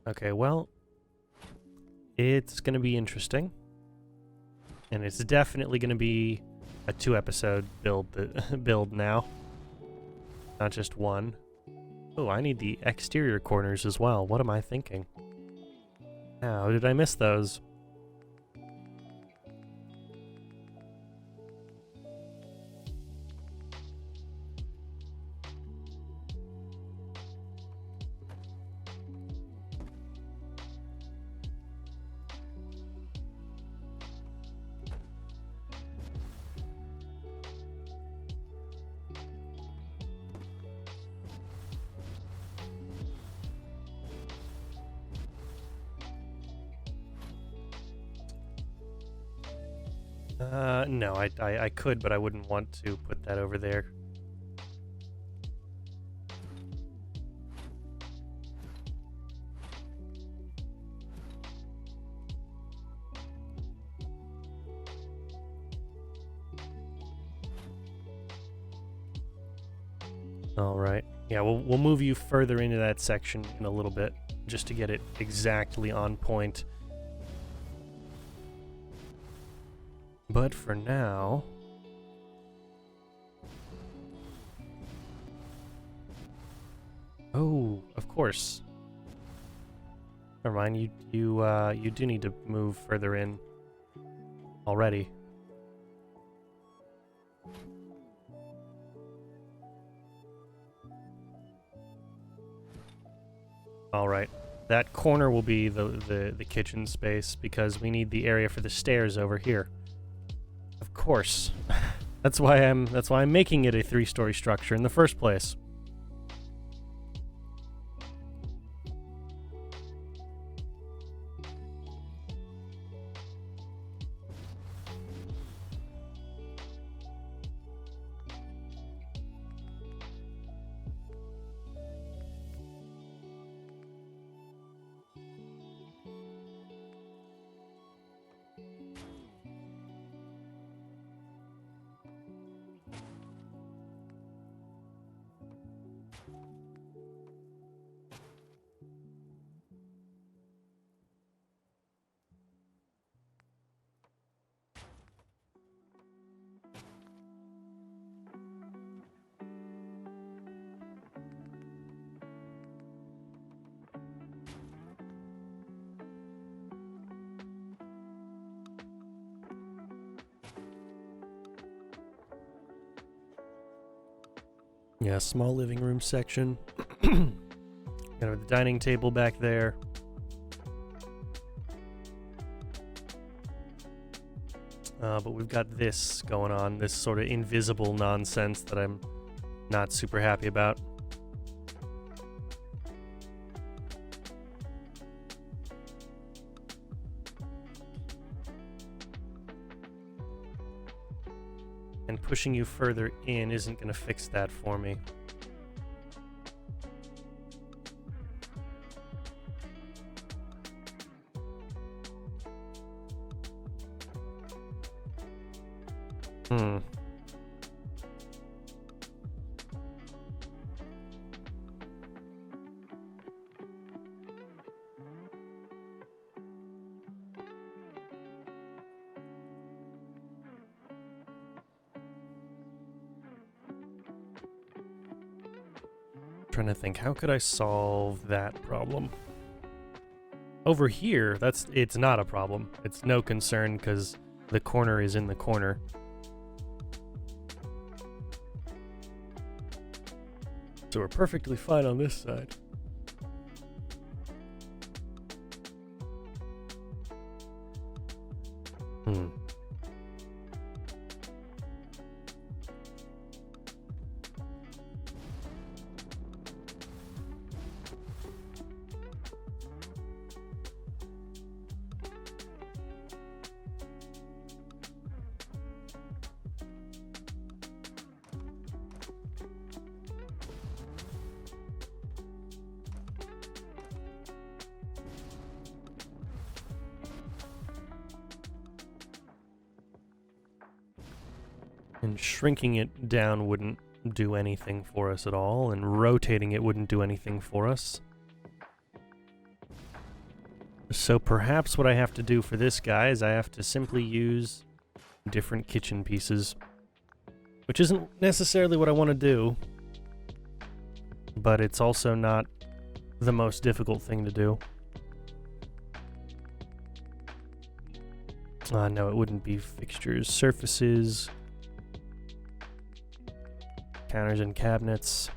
Okay, well, it's going to be interesting. And it's definitely going to be a 2-episode build now. Not just one. Oh, I need the exterior corners as well. What am I thinking? How did I miss those? No, I could, but I wouldn't want to put that over there. All right. Yeah, we'll move you further into that section in a little bit, just to get it exactly on point. But for now... Oh, of course. Never mind, you do need to move further in already. All right. That corner will be the kitchen space because we need the area for the stairs over here. Of course. That's why I'm making it a 3-story structure in the first place. Yeah, small living room section. Got the dining table back there. But we've got this going on, this sort of invisible nonsense that I'm not super happy about. And pushing you further in isn't going to fix that for me. Trying to think, how could I solve that problem? Over here, it's not a problem. It's no concern because the corner is in the corner. So we're perfectly fine on this side. And shrinking it down wouldn't do anything for us at all, and rotating it wouldn't do anything for us. So perhaps what I have to do for this guy is I have to simply use different kitchen pieces, which isn't necessarily what I want to do, but it's also not the most difficult thing to do. No, it wouldn't be fixtures, surfaces, counters and cabinets.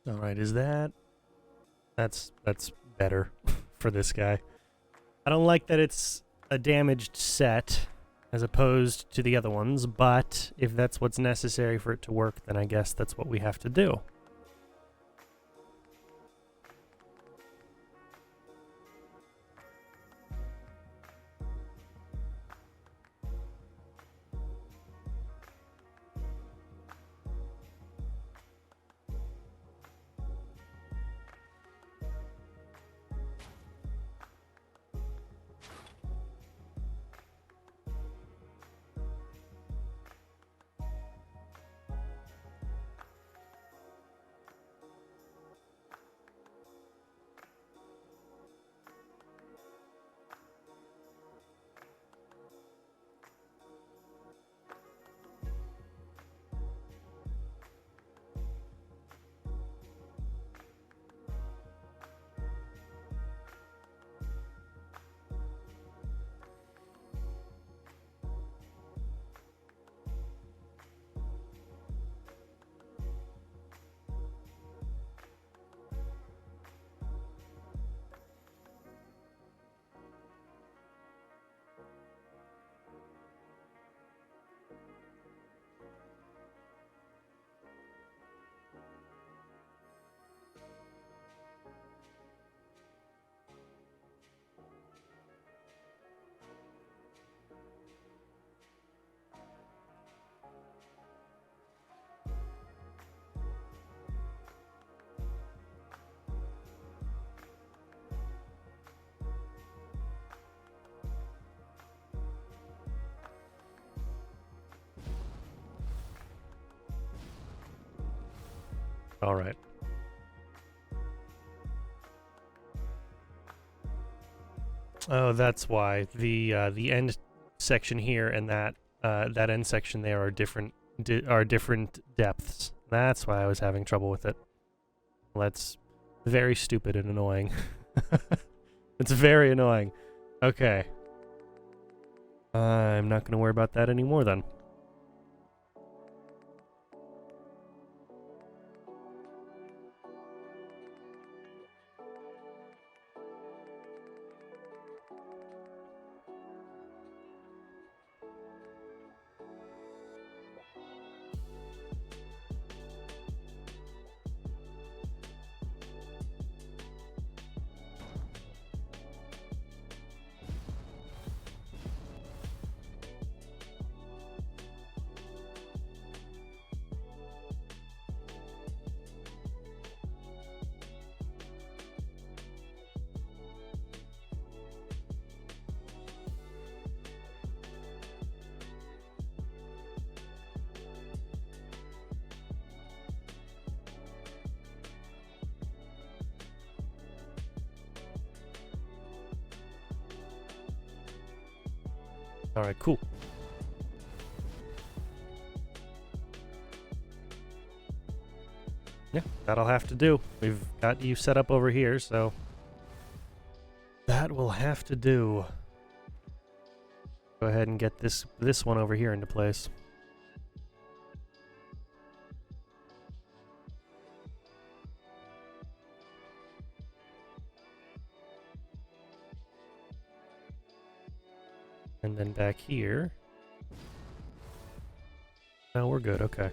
All right, is that... That's better for this guy. I don't like that it's a damaged set as opposed to the other ones, but if that's what's necessary for it to work, then I guess that's what we have to do. All right. Oh, that's why the end section here and that end section there are different depths. That's why I was having trouble with it. Well, that's very stupid and annoying. It's very annoying. Okay. I'm not going to worry about that anymore then. All right, cool. Yeah, that'll have to do. We've got you set up over here, so that will have to do. Go ahead and get this one over here into place. And then back here. No, we're good, okay.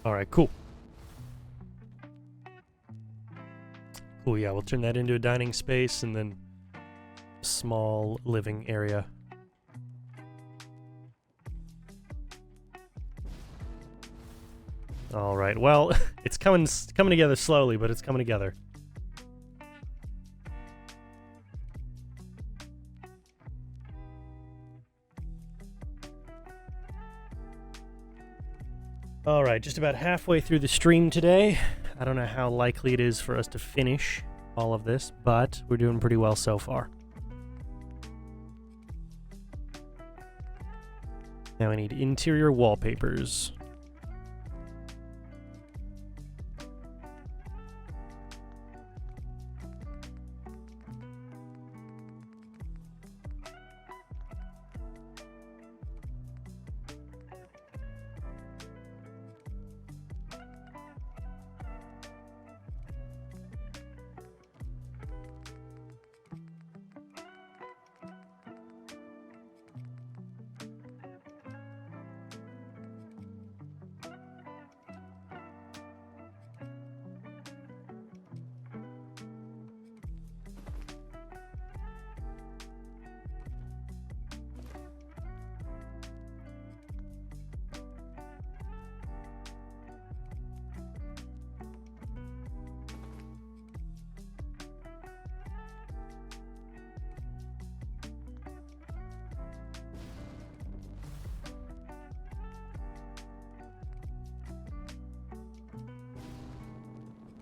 All right, cool. Cool, yeah, we'll turn that into a dining space and then a small living area. All right. Well, it's coming together slowly, but it's coming together. All right, just about halfway through the stream today. I don't know how likely it is for us to finish all of this, but we're doing pretty well so far. Now I need interior wallpapers.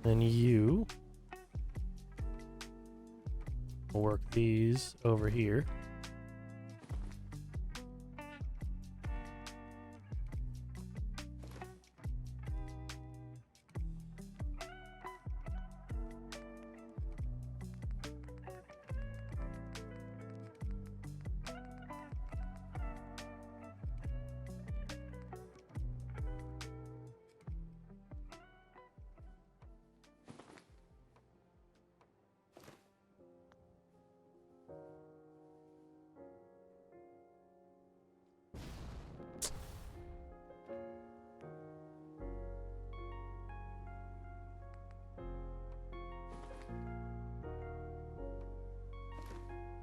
And you will work these over here.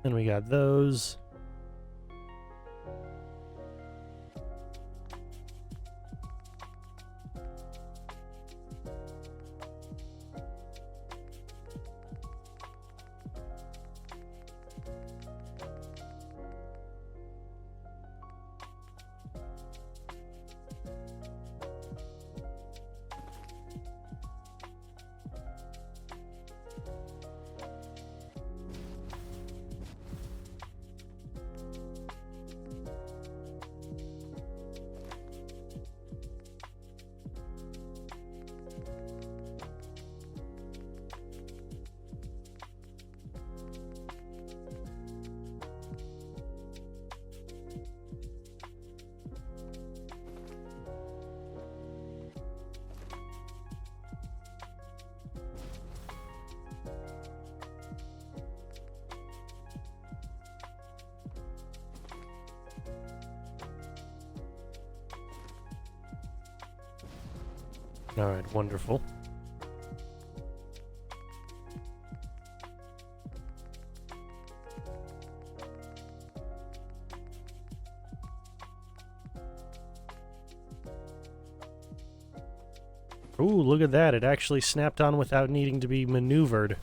Then we got those. All right, wonderful. Ooh, look at that. It actually snapped on without needing to be maneuvered.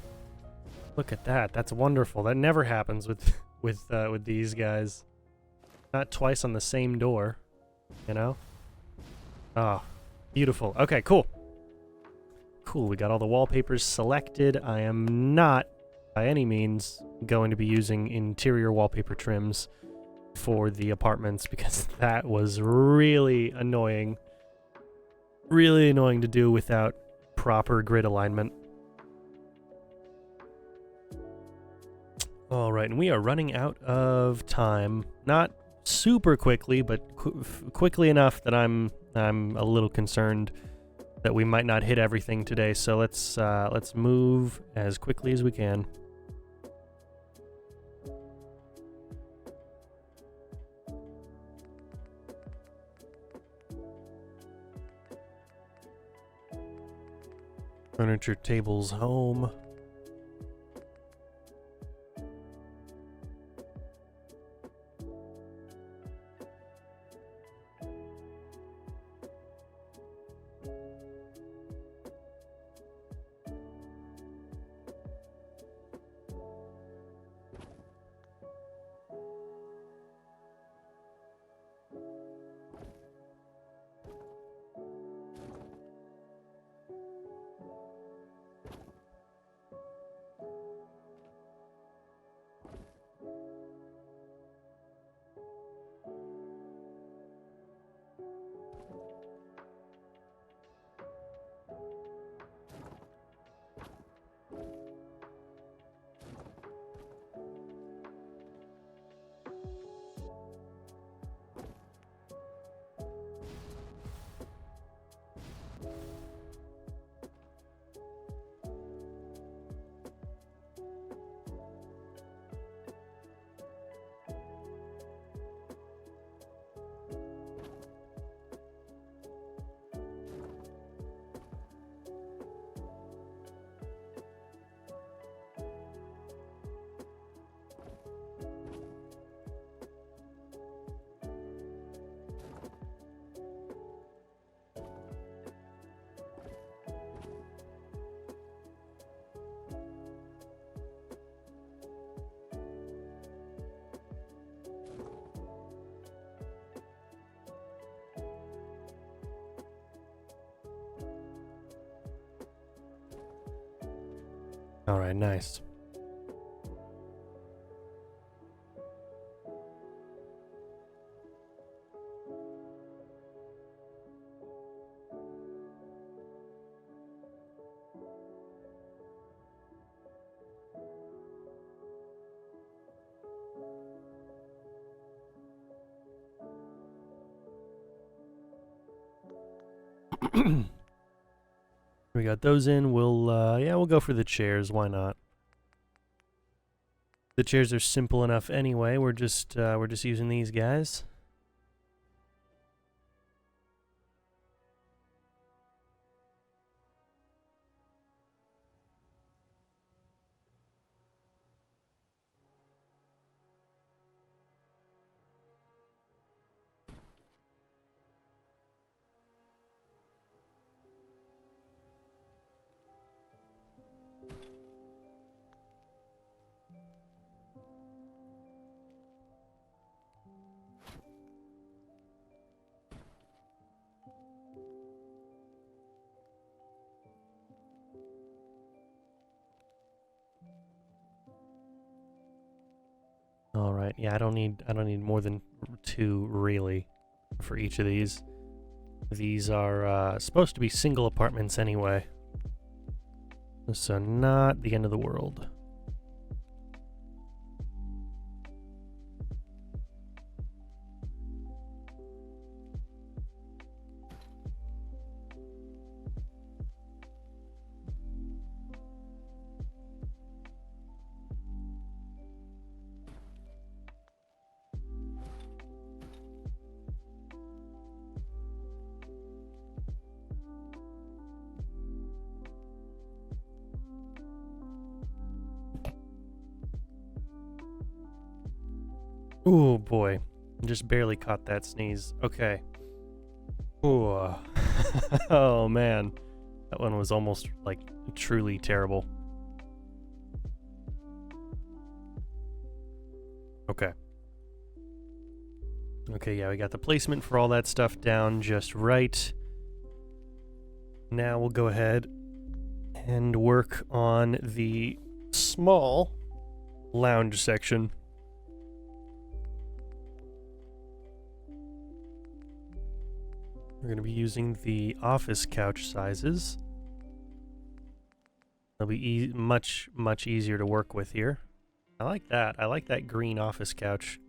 Look at that. That's wonderful. That never happens with these guys. Not twice on the same door, you know? Ah, beautiful. Okay, cool. Cool, we got all the wallpapers selected. I am not, by any means, going to be using interior wallpaper trims for the apartments because that was really annoying. Really annoying to do without proper grid alignment. Alright, and we are running out of time. Not super quickly, but quickly enough that I'm a little concerned that we might not hit everything today. So let's move as quickly as we can. Furniture tables home. Alright, nice. We got those in. We'll go for the chairs. Why not? The chairs are simple enough anyway. We're just using these guys. All right. Yeah, I don't need more than 2 really for each of these. These are supposed to be single apartments anyway, so not the end of the world. Ooh, boy. Just barely caught that sneeze. Okay. Ooh. Oh, man. That one was almost, like, truly terrible. Okay. Okay, yeah, we got the placement for all that stuff down just right. Now we'll go ahead and work on the small lounge section. We're going to be using the office couch sizes. They'll be much easier to work with here. I like that. I like that green office couch.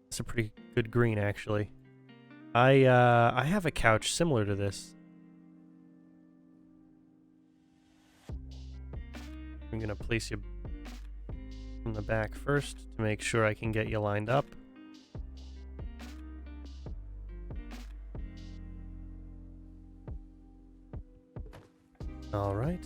It's a pretty good green, actually. I have a couch similar to this. I'm going to place you in the back first to make sure I can get you lined up. All right.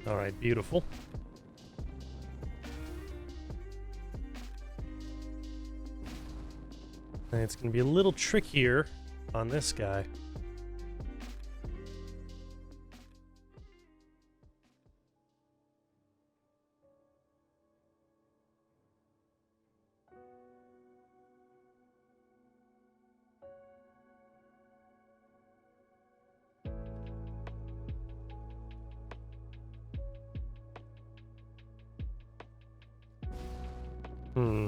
All right, beautiful. And it's going to be a little trickier on this guy. Hmm.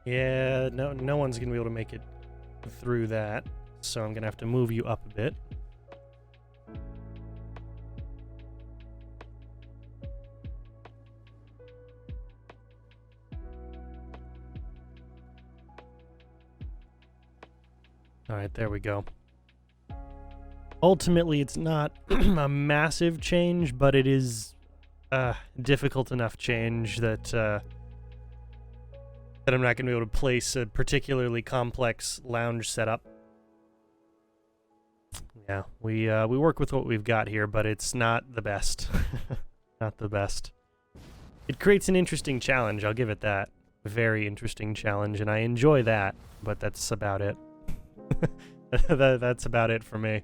Yeah, no one's gonna be able to make it through that, so I'm gonna have to move you up a bit. All right, there we go. Ultimately, it's not a massive change, but it is difficult enough change that that I'm not going to be able to place a particularly complex lounge setup. Yeah, we work with what we've got here, but it's not the best. Not the best. It creates an interesting challenge, I'll give it that. Very interesting challenge, and I enjoy that, but that's about it. That's about it for me.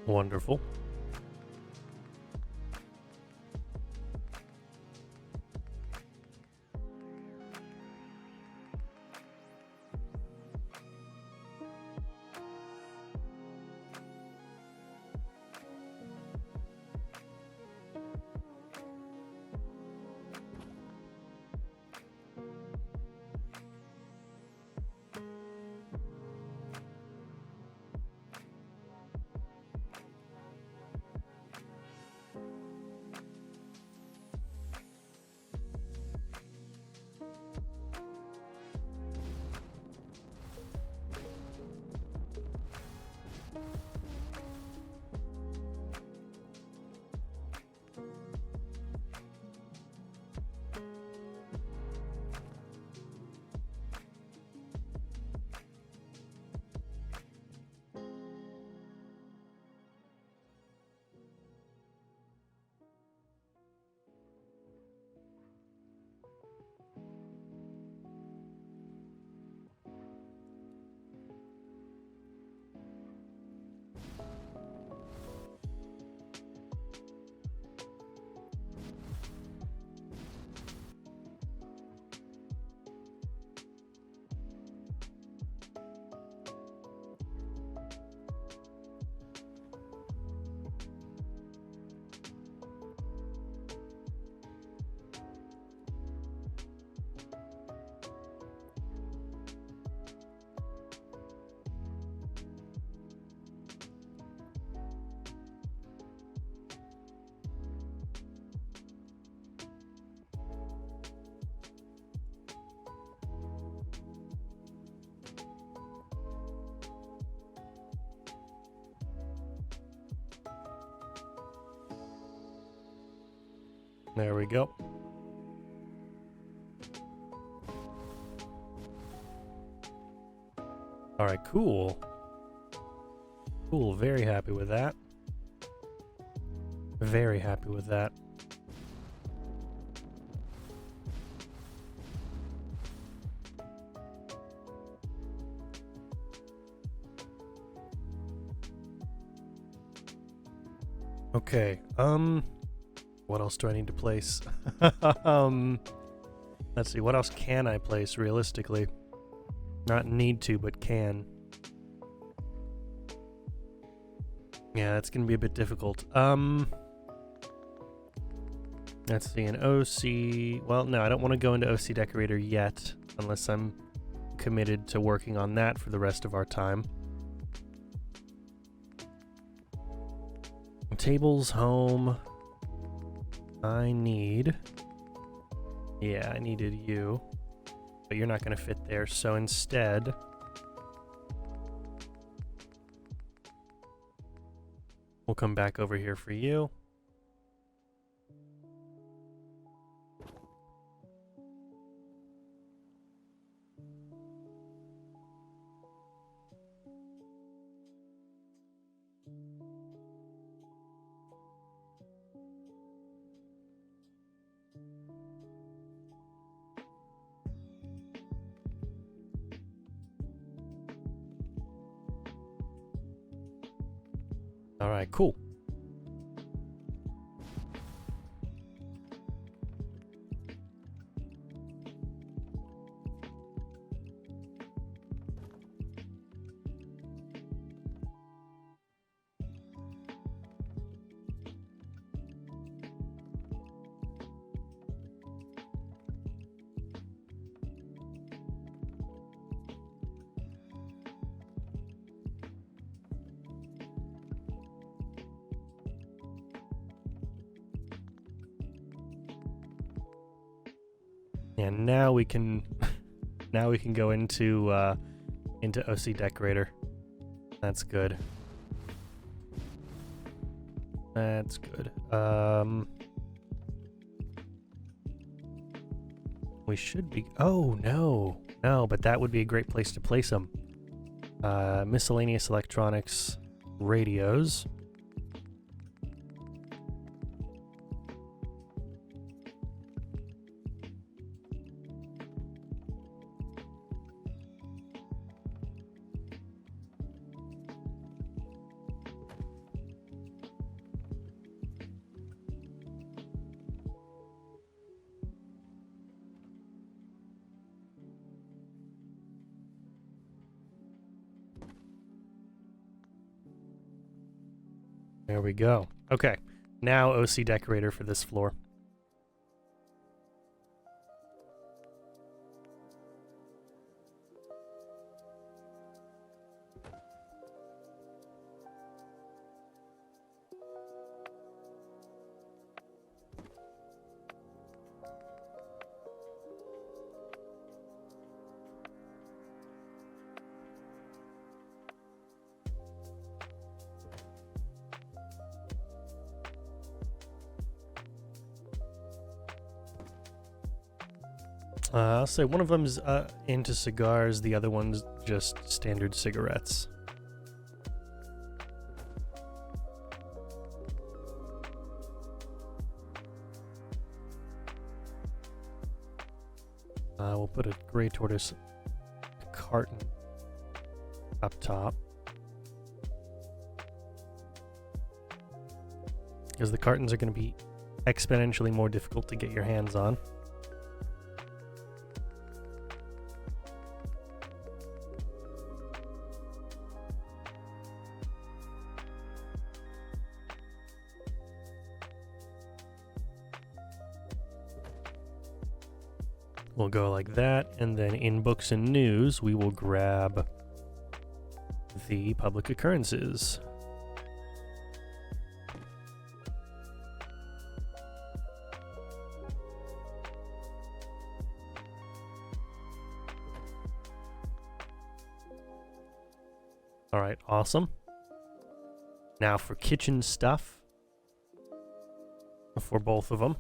Wonderful. There we go. Alright, cool. Cool, very happy with that. Very happy with that. Okay, what else do I need to place? Let's see, what else can I place realistically? Not need to, but can. Yeah, that's gonna be a bit difficult. Let's see, an OC... Well, no, I don't want to go into OC Decorator yet, unless I'm committed to working on that for the rest of our time. Tables, home. I need... Yeah, I needed you. But you're not going to fit there, so instead... We'll come back over here for you. Alright, cool. And now we can go into OC Decorator. That's good. That's good. We should be... Oh, no. No, but that would be a great place to place them. Miscellaneous electronics, radios. There we go. Okay, now OC Decorator for this floor. I'll say one of them's into cigars, the other one's just standard cigarettes. We'll put a gray tortoise carton up top. Because the cartons are going to be exponentially more difficult to get your hands on. We'll go like that, and then in books and news, we will grab the public occurrences. All right, awesome. Now for kitchen stuff, for both of them.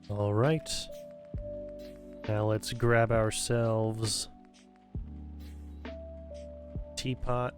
All right. Now let's grab ourselves teapot.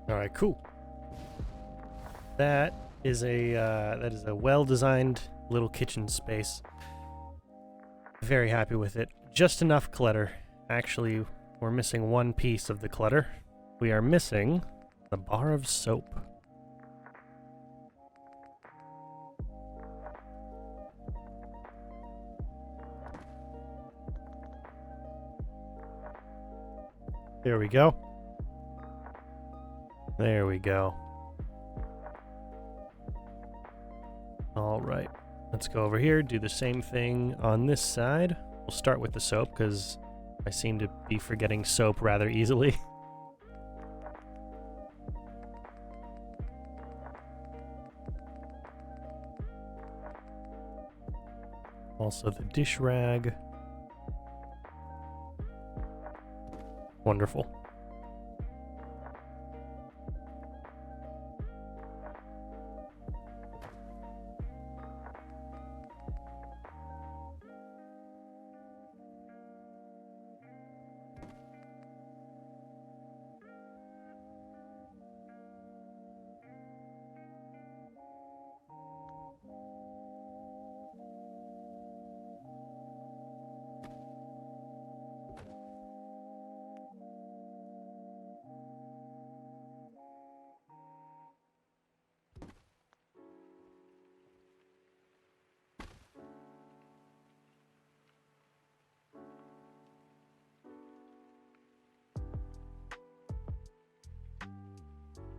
All right, cool. That is a well-designed little kitchen space. Very happy with it. Just enough clutter. Actually, we're missing one piece of the clutter. We are missing the bar of soap. There we go. There we go. All right. Let's go over here, do the same thing on this side. We'll start with the soap because I seem to be forgetting soap rather easily. Also the dish rag. Wonderful.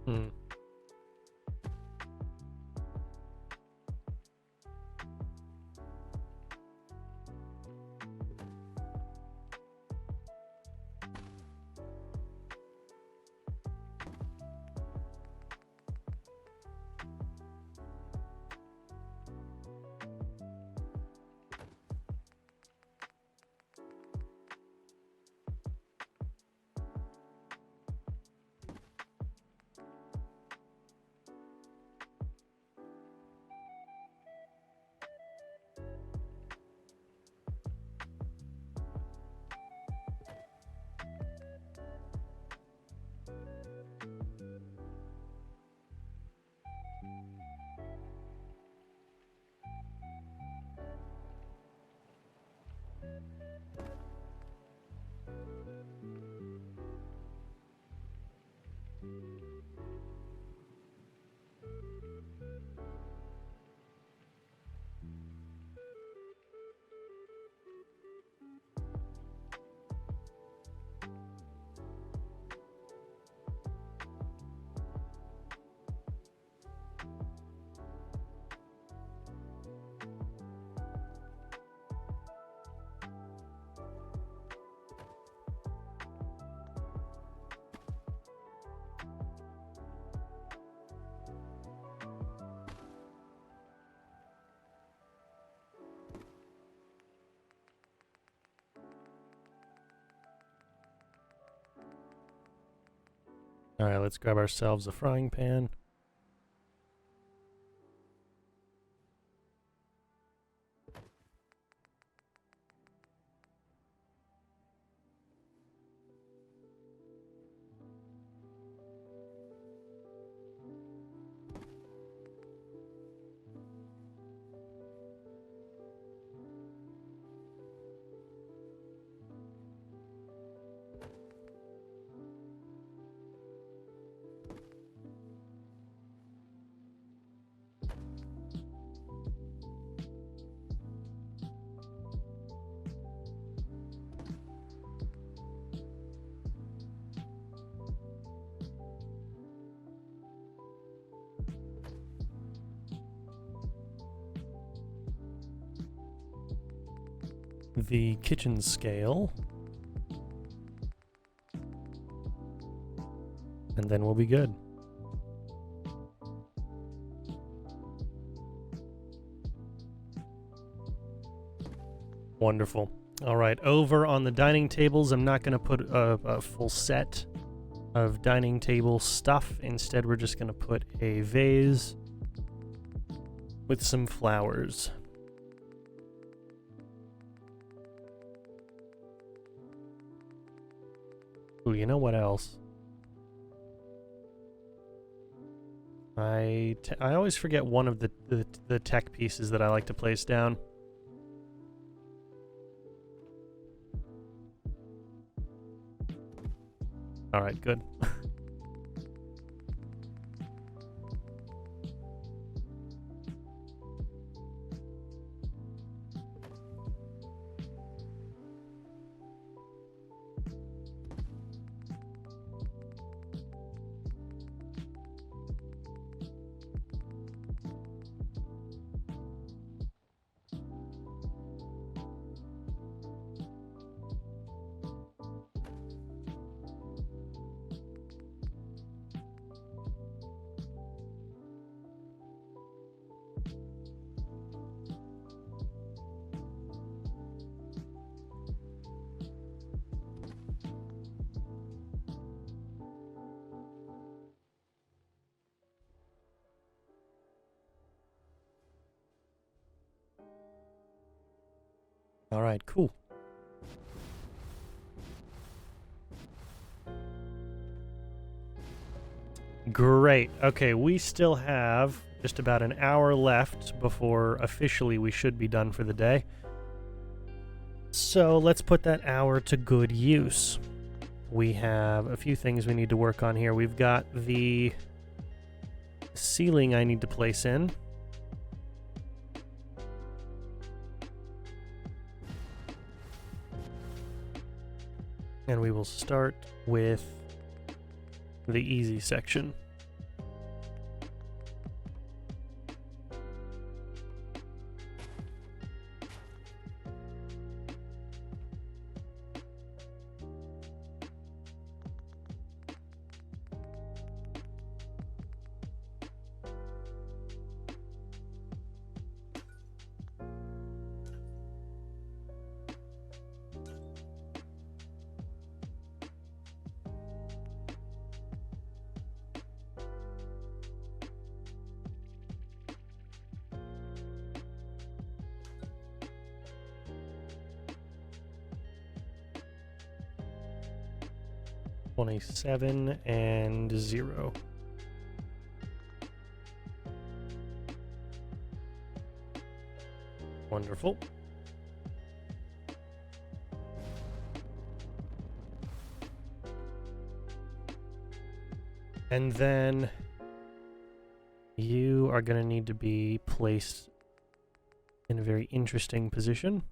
Hmm. All right, let's grab ourselves a frying pan. The kitchen scale. And then we'll be good. Wonderful. All right, over on the dining tables, I'm not going to put a full set of dining table stuff. Instead, we're just going to put a vase with some flowers. Ooh, you know what else? I always forget one of the tech pieces that I like to place down. All right, good. All right, cool. Great. Okay, we still have just about an hour left before officially we should be done for the day. So let's put that hour to good use. We have a few things we need to work on here. We've got the ceiling I need to place in. And we will start with the easy section. $27 and 0. Wonderful. And then you are going to need to be placed in a very interesting position.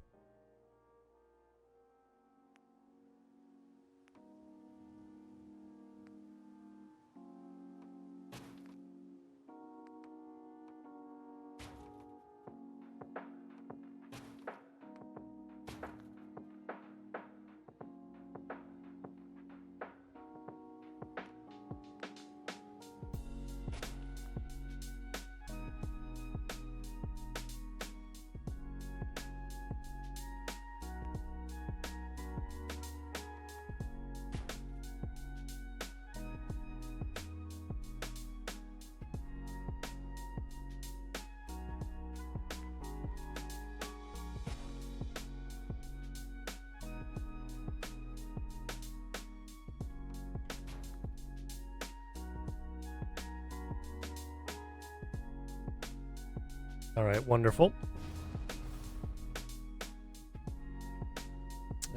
All right, wonderful.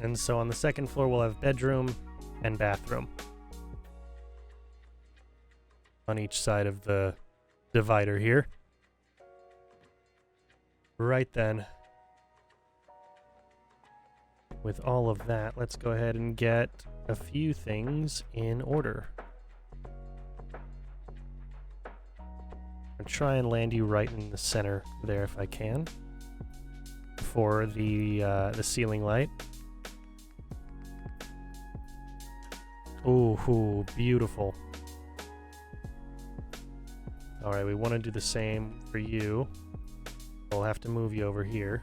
And so on the second floor, we'll have bedroom and bathroom on each side of the divider here. Right then. With all of that, let's go ahead and get a few things in order. I'll try and land you right in the center there if I can for the ceiling light. Ooh, beautiful. All right, we want to do the same for you. We'll have to move you over here.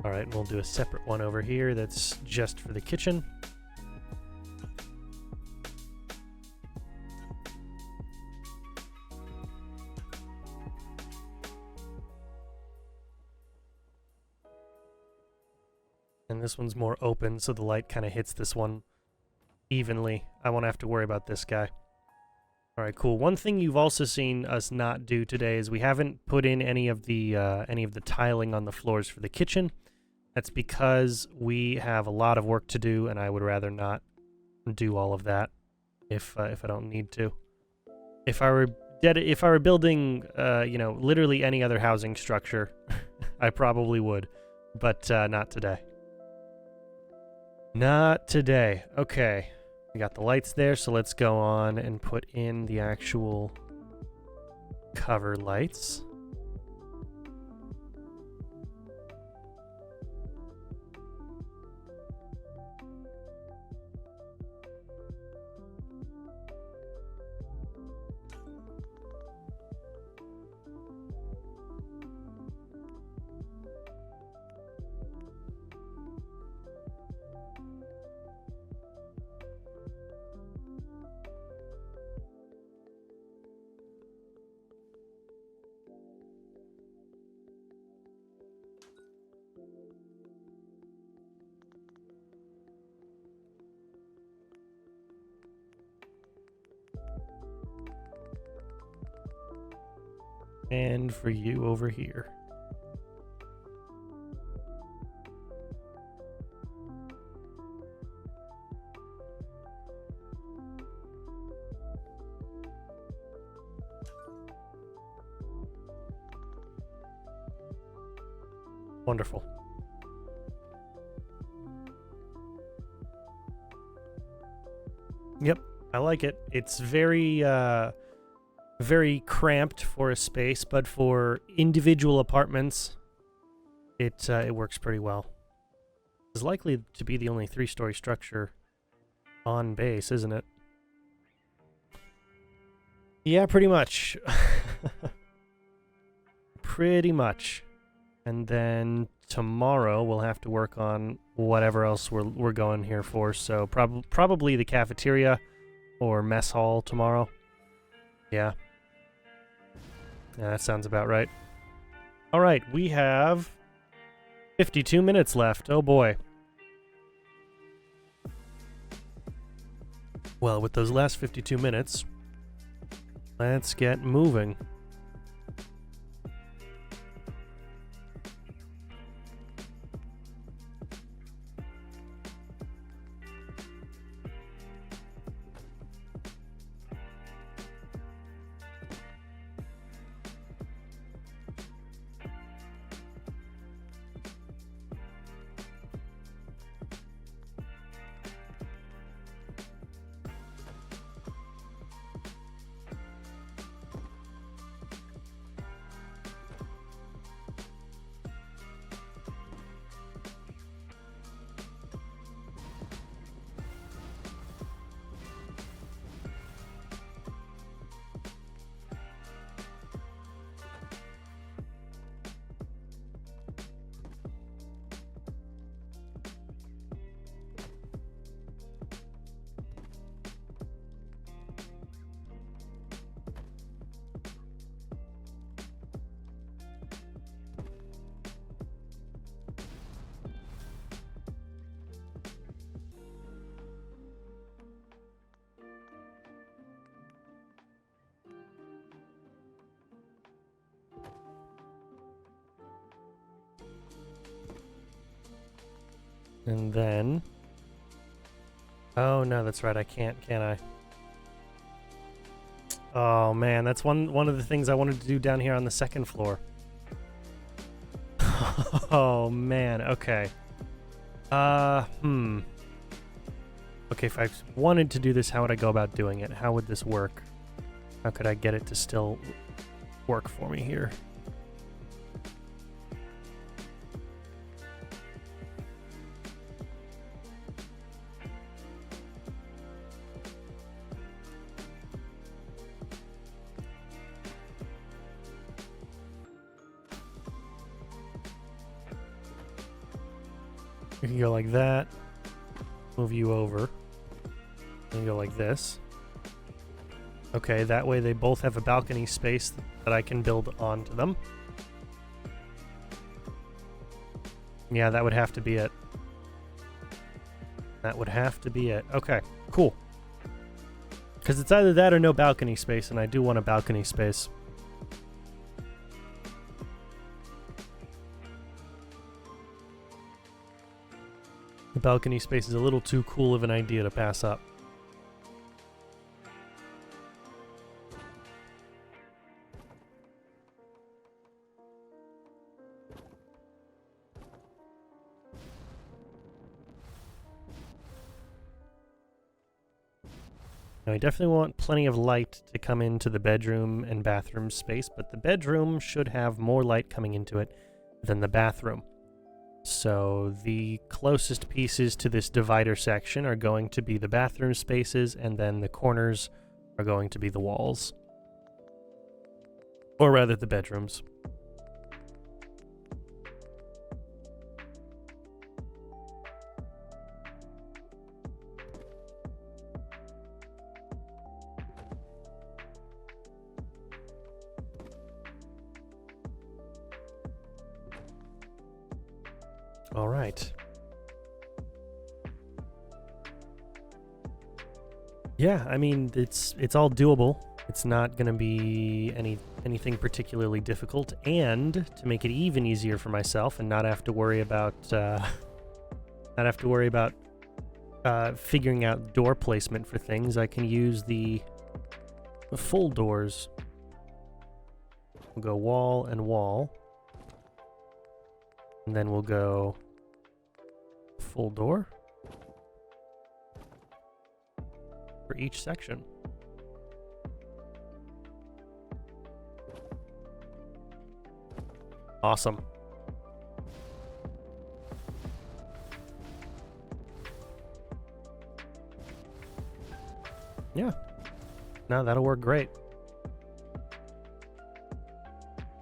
All right, we'll do a separate one over here that's just for the kitchen. And this one's more open, so the light kind of hits this one evenly. I won't have to worry about this guy. All right, cool. One thing you've also seen us not do today is we haven't put in any of the tiling on the floors for the kitchen. That's because we have a lot of work to do, and I would rather not do all of that if I don't need to. If I were building, literally any other housing structure, I probably would, but not today. Not today. Okay, we got the lights there, so let's go on and put in the actual cover lights. And for you over here. Wonderful. Yep, I like it. It's very cramped for a space, but for individual apartments, it works pretty well. It's likely to be the only 3-story structure on base, isn't it? Yeah, pretty much. Pretty much. And then tomorrow we'll have to work on whatever else we're going here for. So probably the cafeteria or mess hall tomorrow. Yeah. Yeah, that sounds about right. All right, we have 52 minutes left. Oh boy. Well, with those last 52 minutes, let's get moving. And then... Oh, no, that's right. I can't I? Oh, man, that's one of the things I wanted to do down here on the second floor. Oh, man, okay. Okay, if I wanted to do this, how would I go about doing it? How would this work? How could I get it to still work for me here? You can go like that, move you over, and go like this. Okay, that way they both have a balcony space that I can build onto them. Yeah, that would have to be it. That would have to be it. Okay, cool. Because it's either that or no balcony space, and I do want a balcony space. The balcony space is a little too cool of an idea to pass up. Now, I definitely want plenty of light to come into the bedroom and bathroom space, but the bedroom should have more light coming into it than the bathroom. So the closest pieces to this divider section are going to be the bathroom spaces, and then the corners are going to be the walls. Or rather, the bedrooms. All right. Yeah, I mean, it's all doable. It's not going to be anything particularly difficult, and to make it even easier for myself and not have to worry about figuring out door placement for things, I can use the full doors. We'll go wall and wall, and then we'll go full door for each section. Awesome. Yeah. No, that'll work great.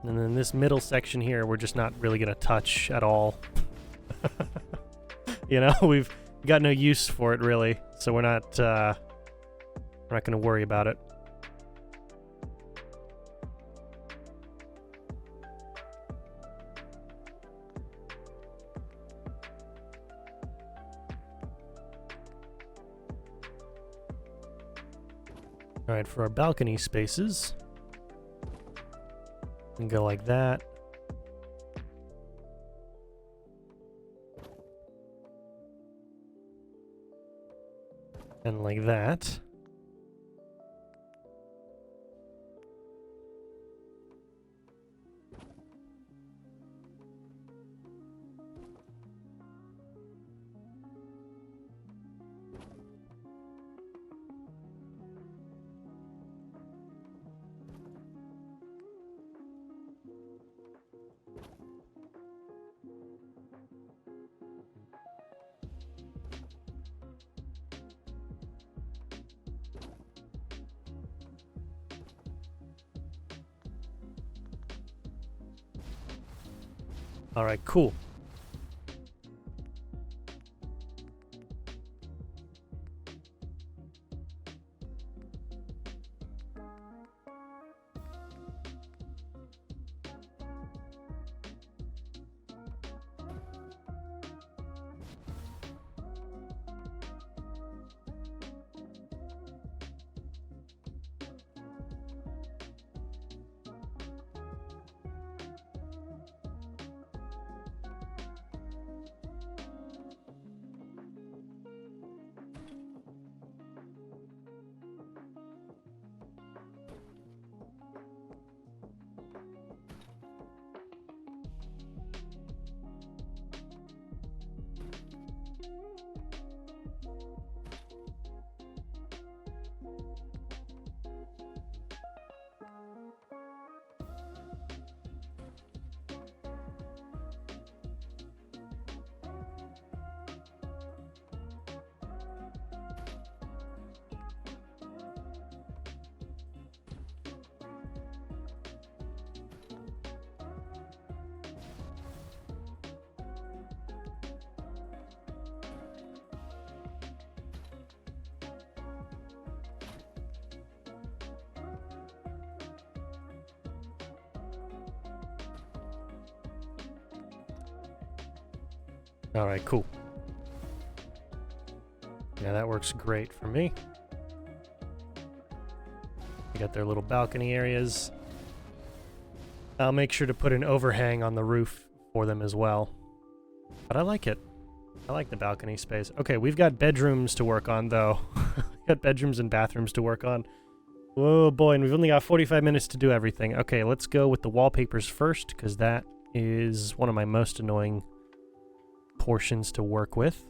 And then this middle section here, we're just not really going to touch at all. You know, we've got no use for it, really. So we're not going to worry about it. All right, for our balcony spaces, we can go like that. And like that. All right, cool. All right, cool. Yeah, that works great for me. We got their little balcony areas. I'll make sure to put an overhang on the roof for them as well. But I like it. I like the balcony space. Okay, we've got bedrooms to work on, though. We've got bedrooms and bathrooms to work on. Whoa, boy, and we've only got 45 minutes to do everything. Okay, let's go with the wallpapers first, because that is one of my most annoying portions to work with.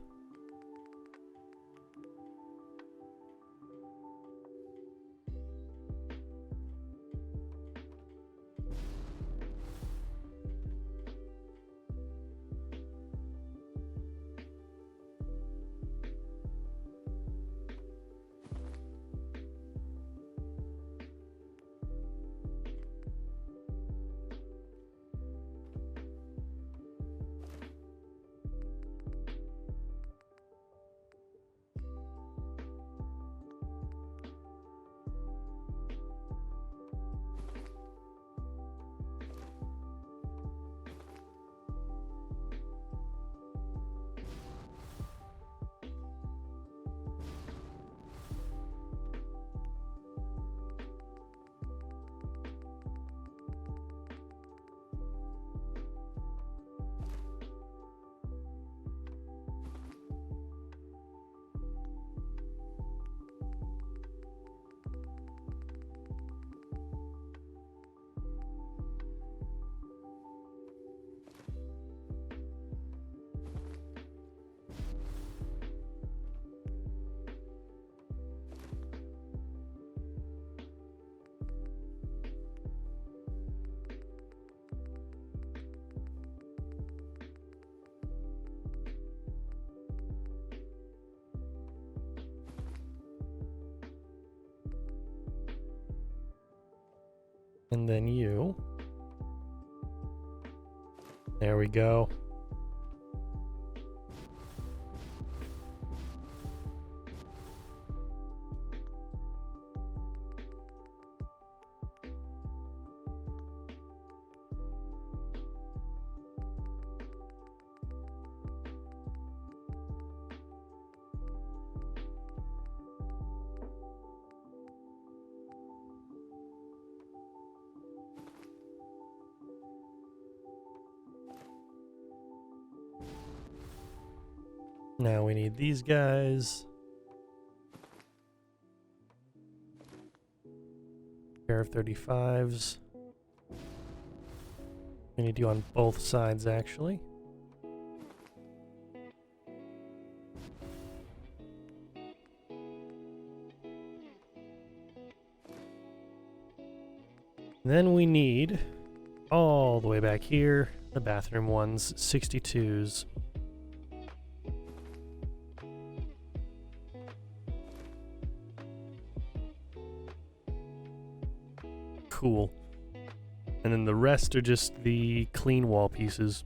And then you. There we go. Now we need these guys. Pair of 35s. We need you on both sides, actually. Then we need, all the way back here, the bathroom ones, 62s. Cool. And then the rest are just the clean wall pieces.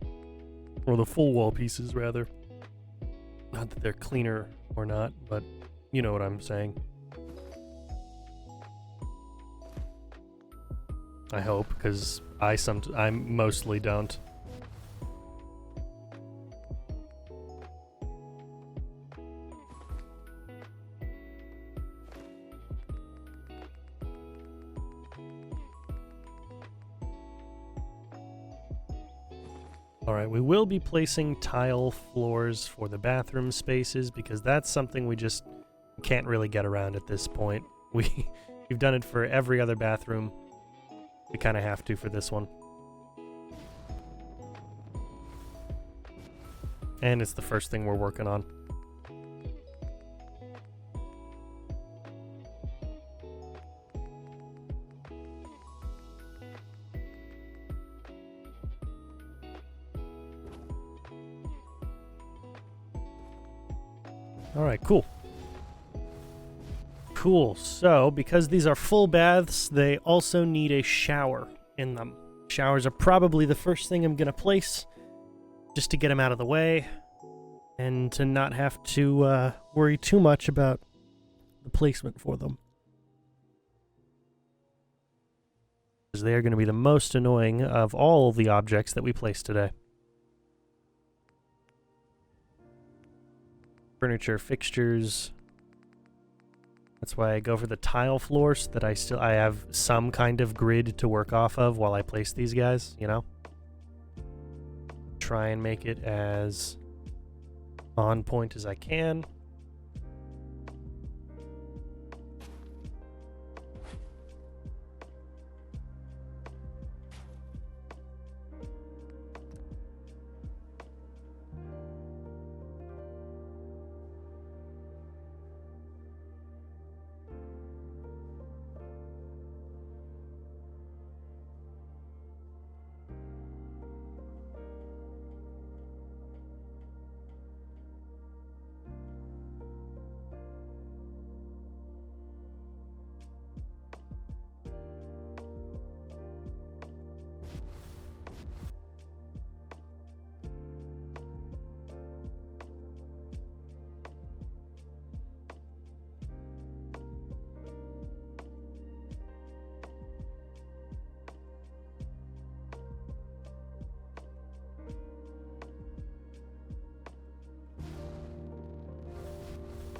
Or the full wall pieces, rather. Not that they're cleaner or not, but you know what I'm saying. I hope, because I mostly don't. Alright, we will be placing tile floors for the bathroom spaces because that's something we just can't really get around at this point. We've done it for every other bathroom. We kind of have to for this one. And it's the first thing we're working on. Alright, cool. Cool, so because these are full baths, they also need a shower in them. Showers are probably the first thing I'm going to place, just to get them out of the way, and to not have to worry too much about the placement for them. Because they are going to be the most annoying of all the objects that we place today. furniture, fixtures. That's why I go for the tile floor, so that I have some kind of grid to work off of while I place these guys, you know? Try and make it as on point as I can.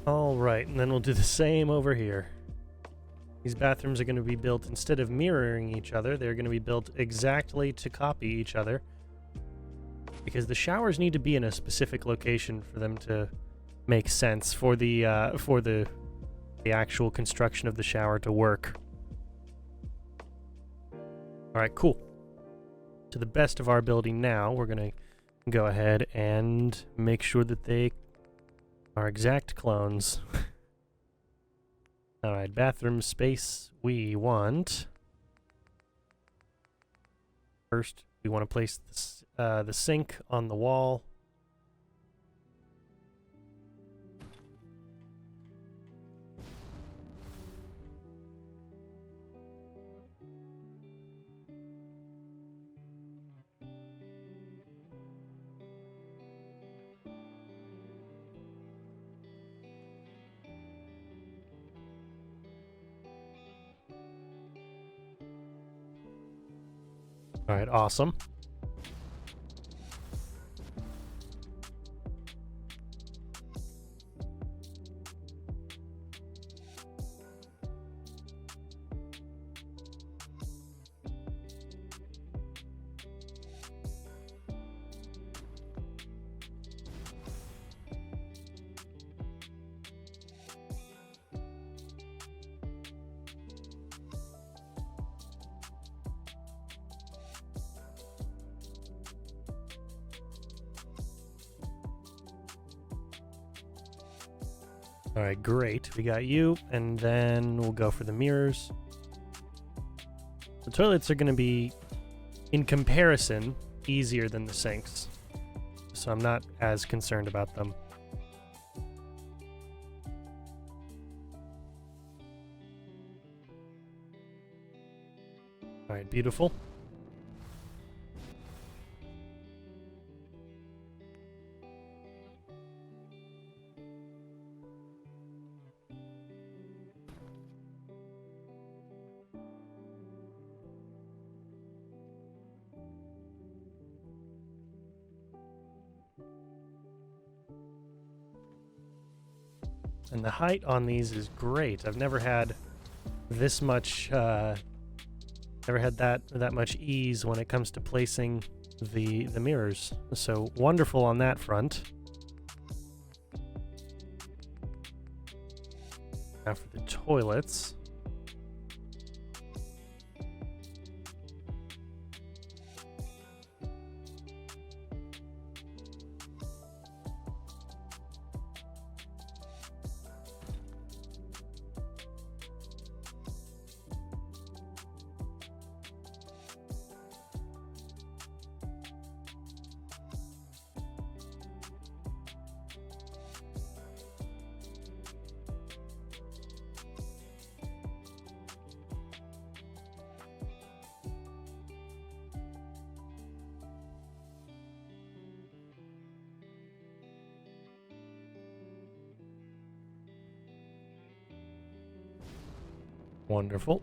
Alright, and then we'll do the same over here. These bathrooms are going to be built, instead of mirroring each other, they're going to be built exactly to copy each other. Because the showers need to be in a specific location for them to make sense, for the actual construction of the shower to work. Alright, cool. To the best of our ability now, we're going to go ahead and make sure that they are exact clones. Alright, bathroom space we want. First, we want to place this, the sink on the wall. Alright, awesome. Alright, great. We got you, and then we'll go for the mirrors. The toilets are going to be, in comparison, easier than the sinks, so I'm not as concerned about them. Alright, beautiful. And the height on these is great. I've never had this much, never had that much ease when it comes to placing the mirrors. So wonderful on that front. Now for the toilets. Wonderful.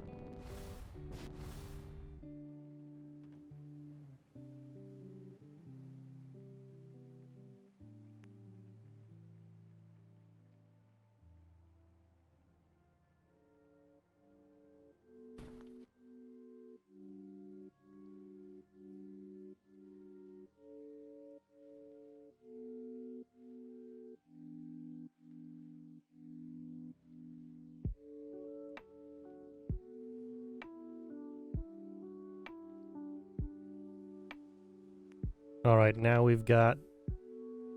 All right, now we've got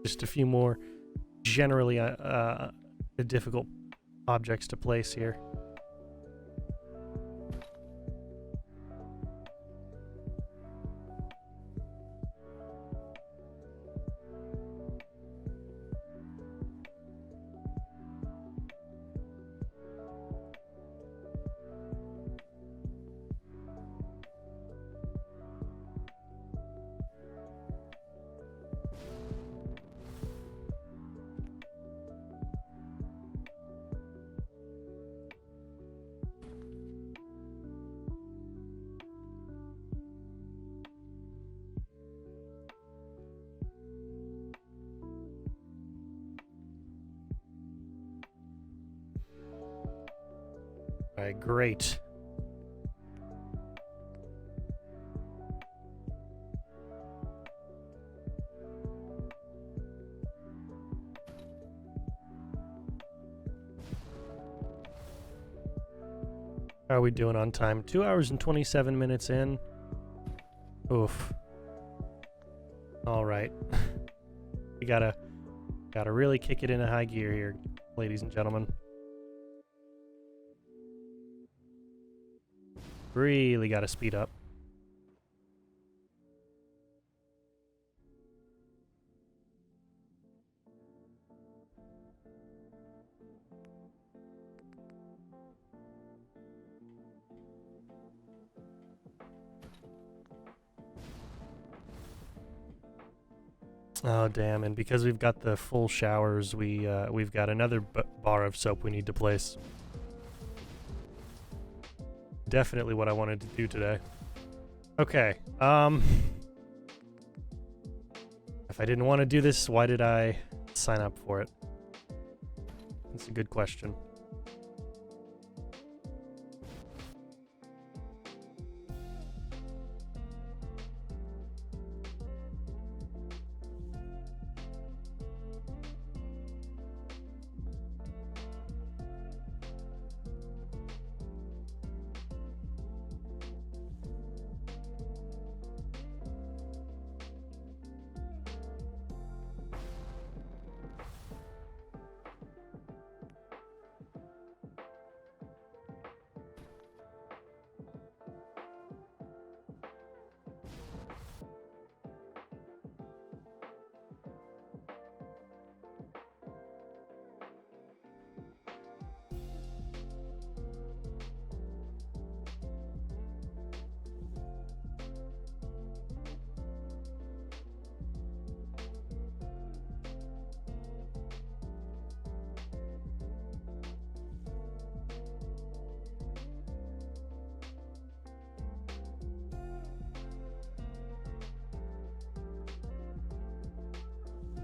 just a few more generally difficult objects to place here. All right, great. How are we doing on time? 2 hours and 27 minutes in. Oof. All right. We gotta really kick it into high gear here, ladies and gentlemen. Really gotta speed up. Oh damn! And because we've got the full showers, we've got another bar of soap we need to place. Definitely what I wanted to do today. Okay. If I didn't want to do this, why did I sign up for it? That's a good question.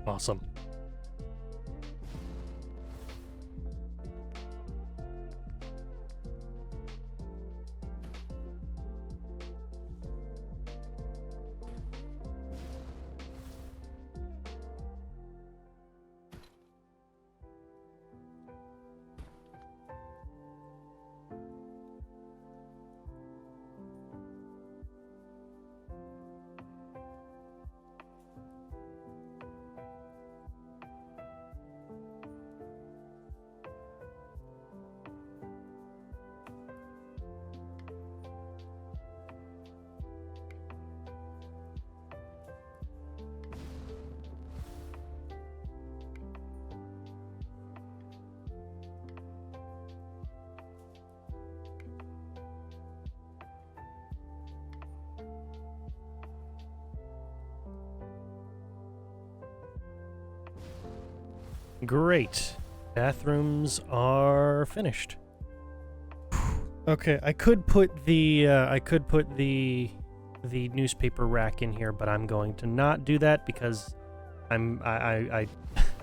Awesome. Great. Bathrooms are finished. Okay, I could put the newspaper rack in here, but I'm going to not do that because I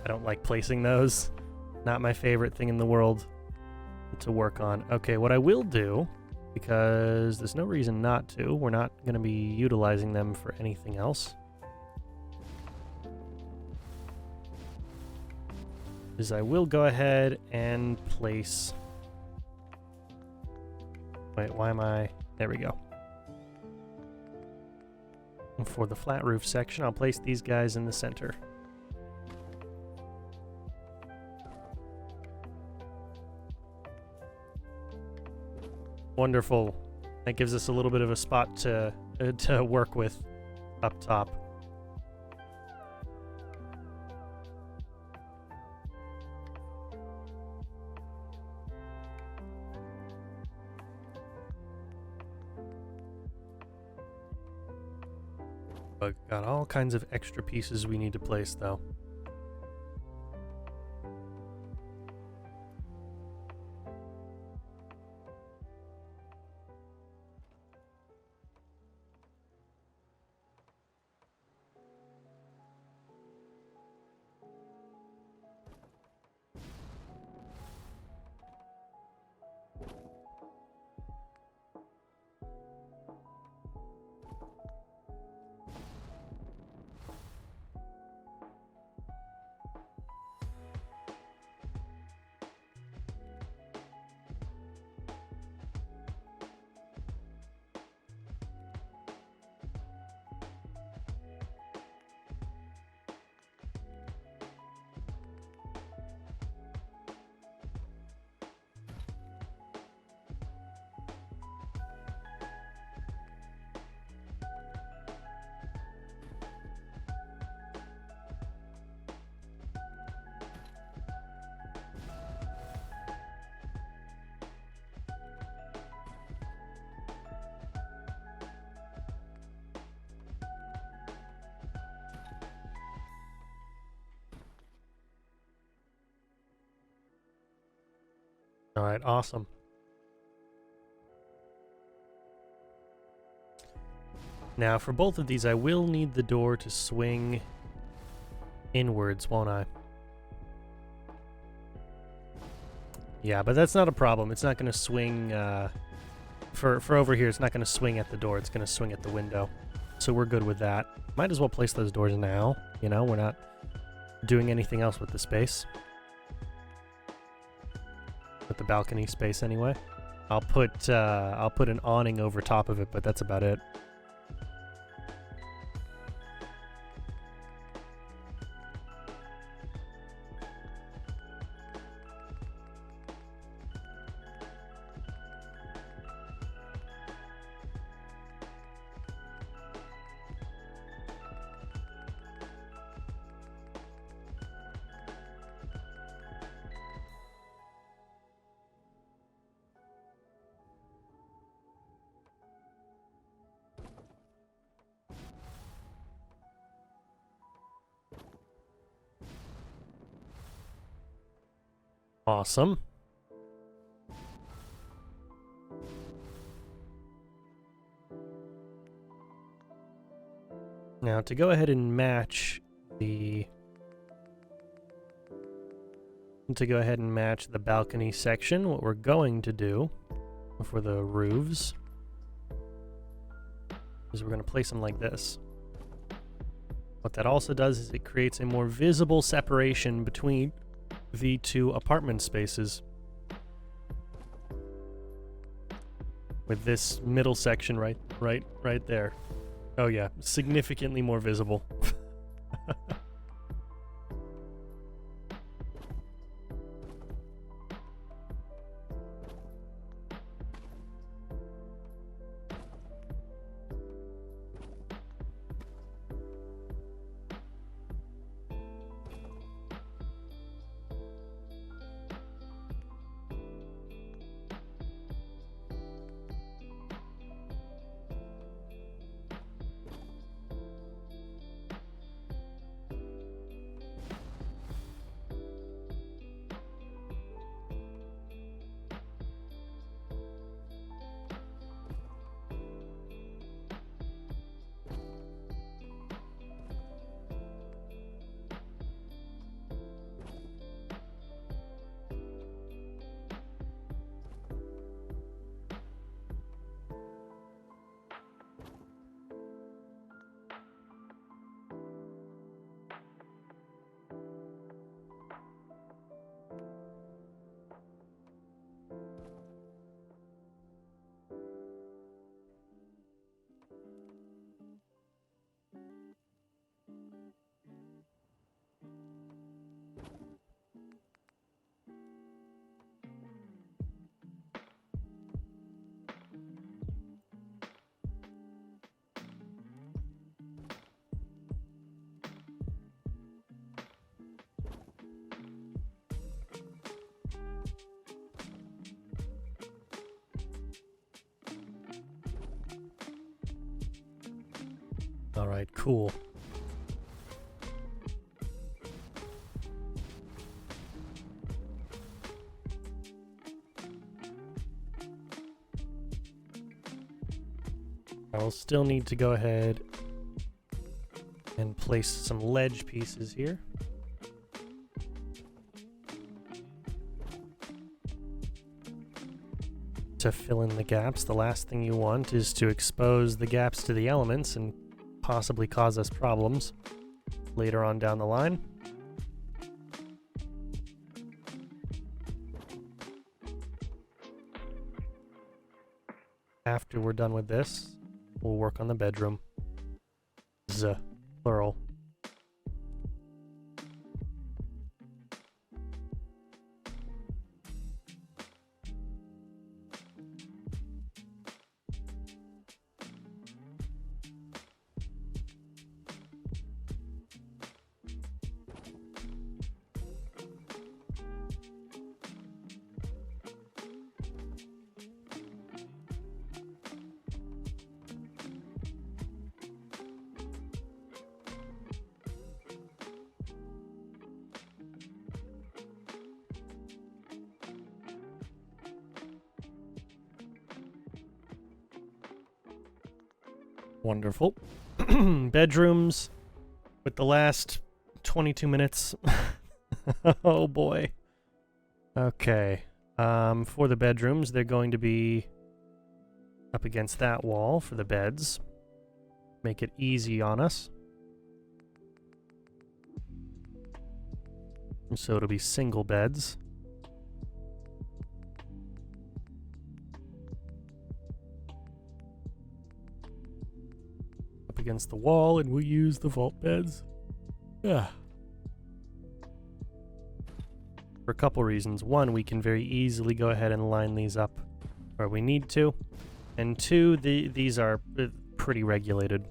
don't like placing those. Not my favorite thing in the world to work on. Okay, what I will do, because there's no reason not to, we're not going to be utilizing them for anything else, is I will go ahead and place... Wait, why am I... There we go. And for the flat roof section, I'll place these guys in the center. Wonderful. That gives us a little bit of a spot to work with up top. But got all kinds of extra pieces we need to place, though. All right, awesome. Now, for both of these, I will need the door to swing inwards, won't I? Yeah, but that's not a problem. It's not going to swing, for over here, it's not going to swing at the door. It's going to swing at the window. So we're good with that. Might as well place those doors now. You know, we're not doing anything else with the space. With the balcony space anyway. I'll put an awning over top of it, but that's about it. Awesome. Now to go ahead and match the balcony section, what we're going to do for the roofs is we're going to place them like this. What that also does is it creates a more visible separation between the two apartment spaces. With this middle section right there. Oh yeah, significantly more visible. All right, cool. I'll still need to go ahead and place some ledge pieces here. To fill in the gaps, the last thing you want is to expose the gaps to the elements and possibly cause us problems later on down the line. After we're done with this, we'll work on the bedroom. Plural. Wonderful. Bedrooms with the last 22 minutes. Oh boy. Okay. For the bedrooms, they're going to be up against that wall for the beds. Make it easy on us. So it'll be single beds. Against the wall, and we'll use the vault beds. Yeah. For a couple reasons. One, we can very easily go ahead and line these up where we need to. And two, these are pretty regulated.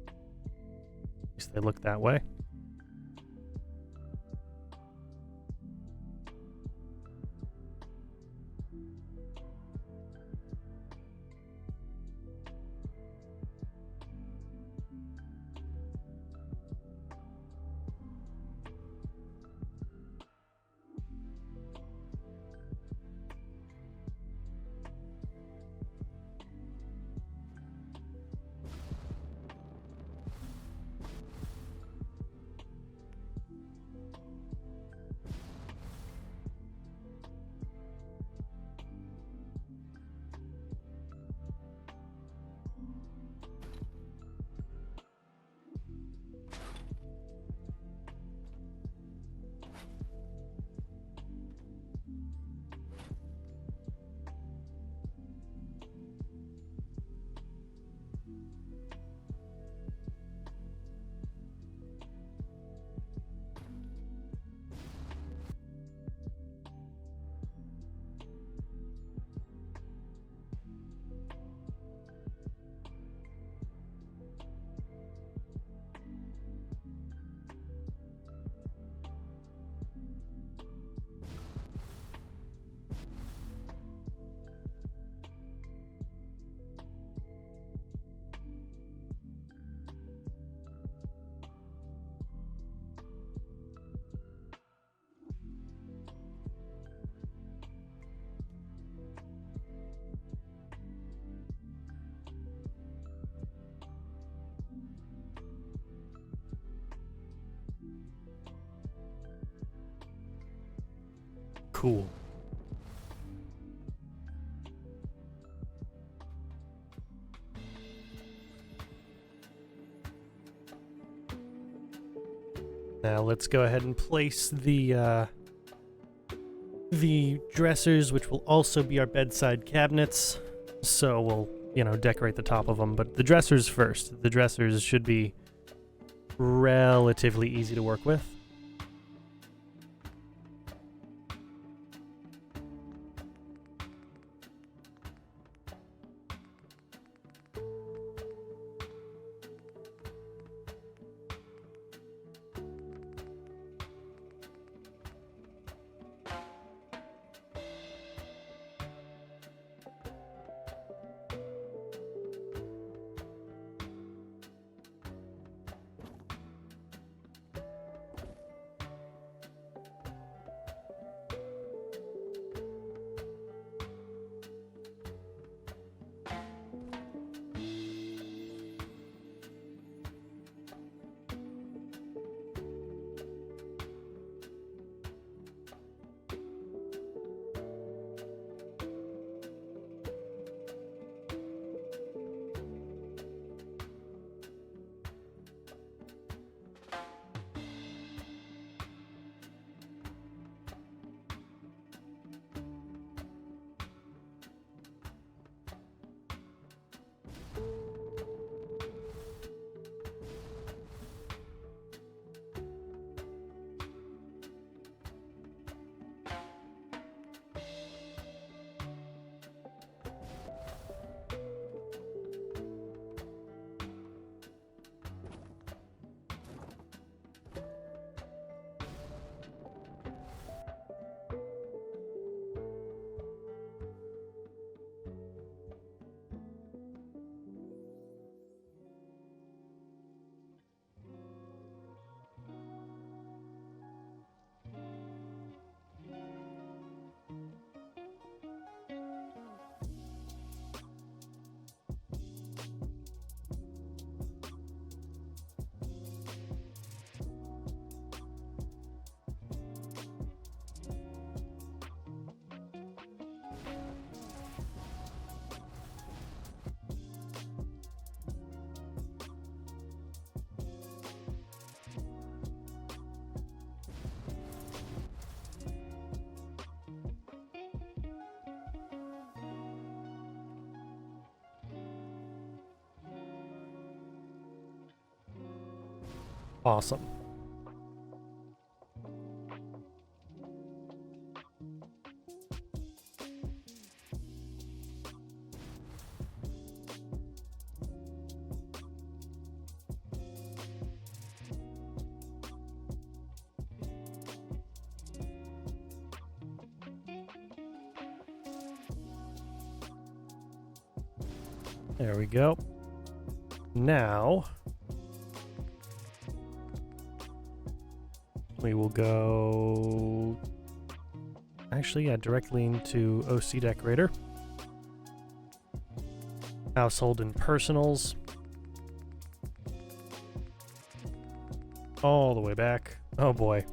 At least they look that way. Cool. Now let's go ahead and place the dressers, which will also be our bedside cabinets. So we'll, decorate the top of them, but the dressers first. The dressers should be relatively easy to work with. Awesome. There we go. Now we will go, actually, yeah, directly into OC Decorator. Household and personals. All the way back. Oh boy.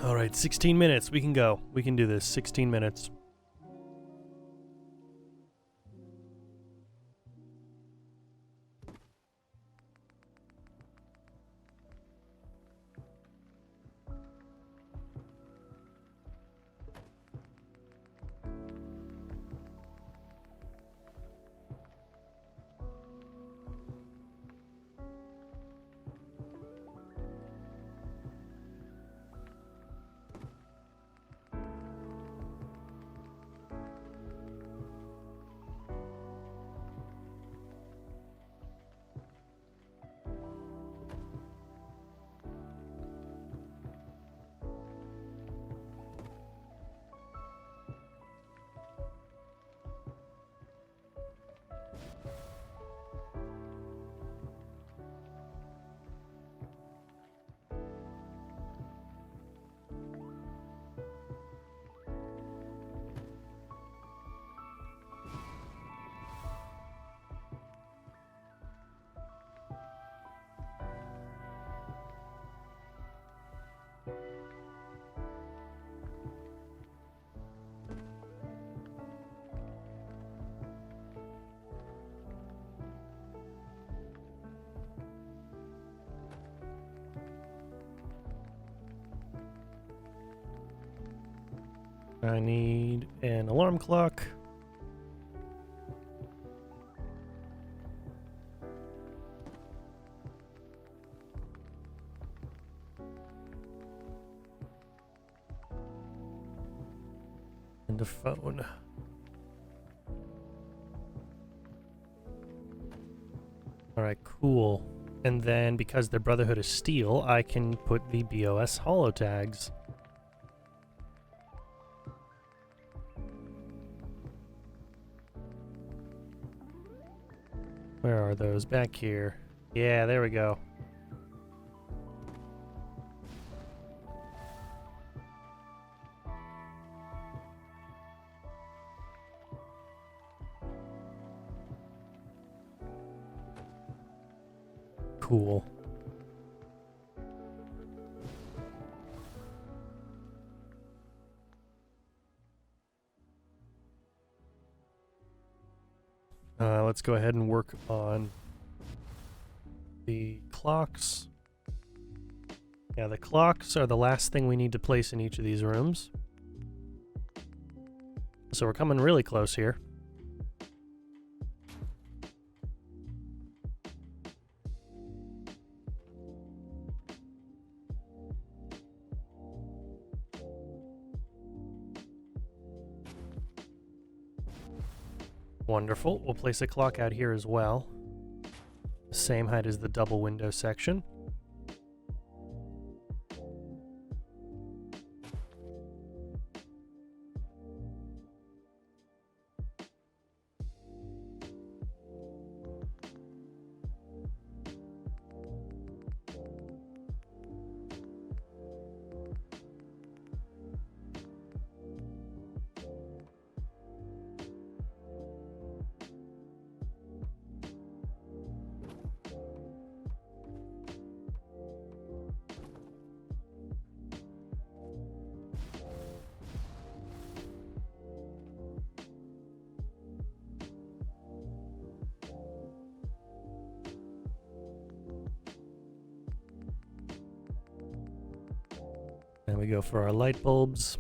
All right, 16 minutes. We can go. We can do this. 16 minutes. I need an alarm clock. And a phone. Alright, cool. And then, because they're Brotherhood of Steel, I can put the BOS holo tags. Where are those? Back here. Yeah, there we go. Cool. Let's go ahead and work on the clocks. Yeah, the clocks are the last thing we need to place in each of these rooms. So we're coming really close here. Wonderful. We'll place a clock out here as well. Same height as the double window section. And we go for our light bulbs.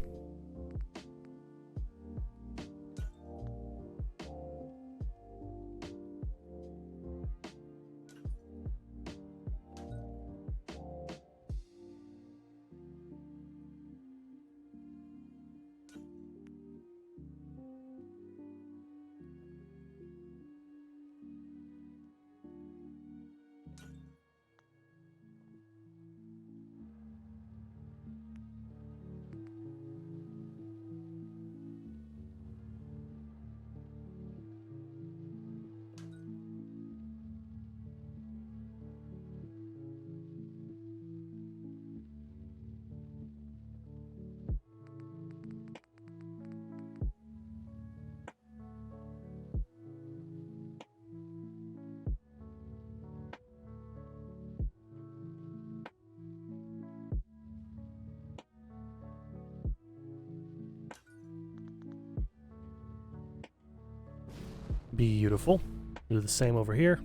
Beautiful. Do the same over here.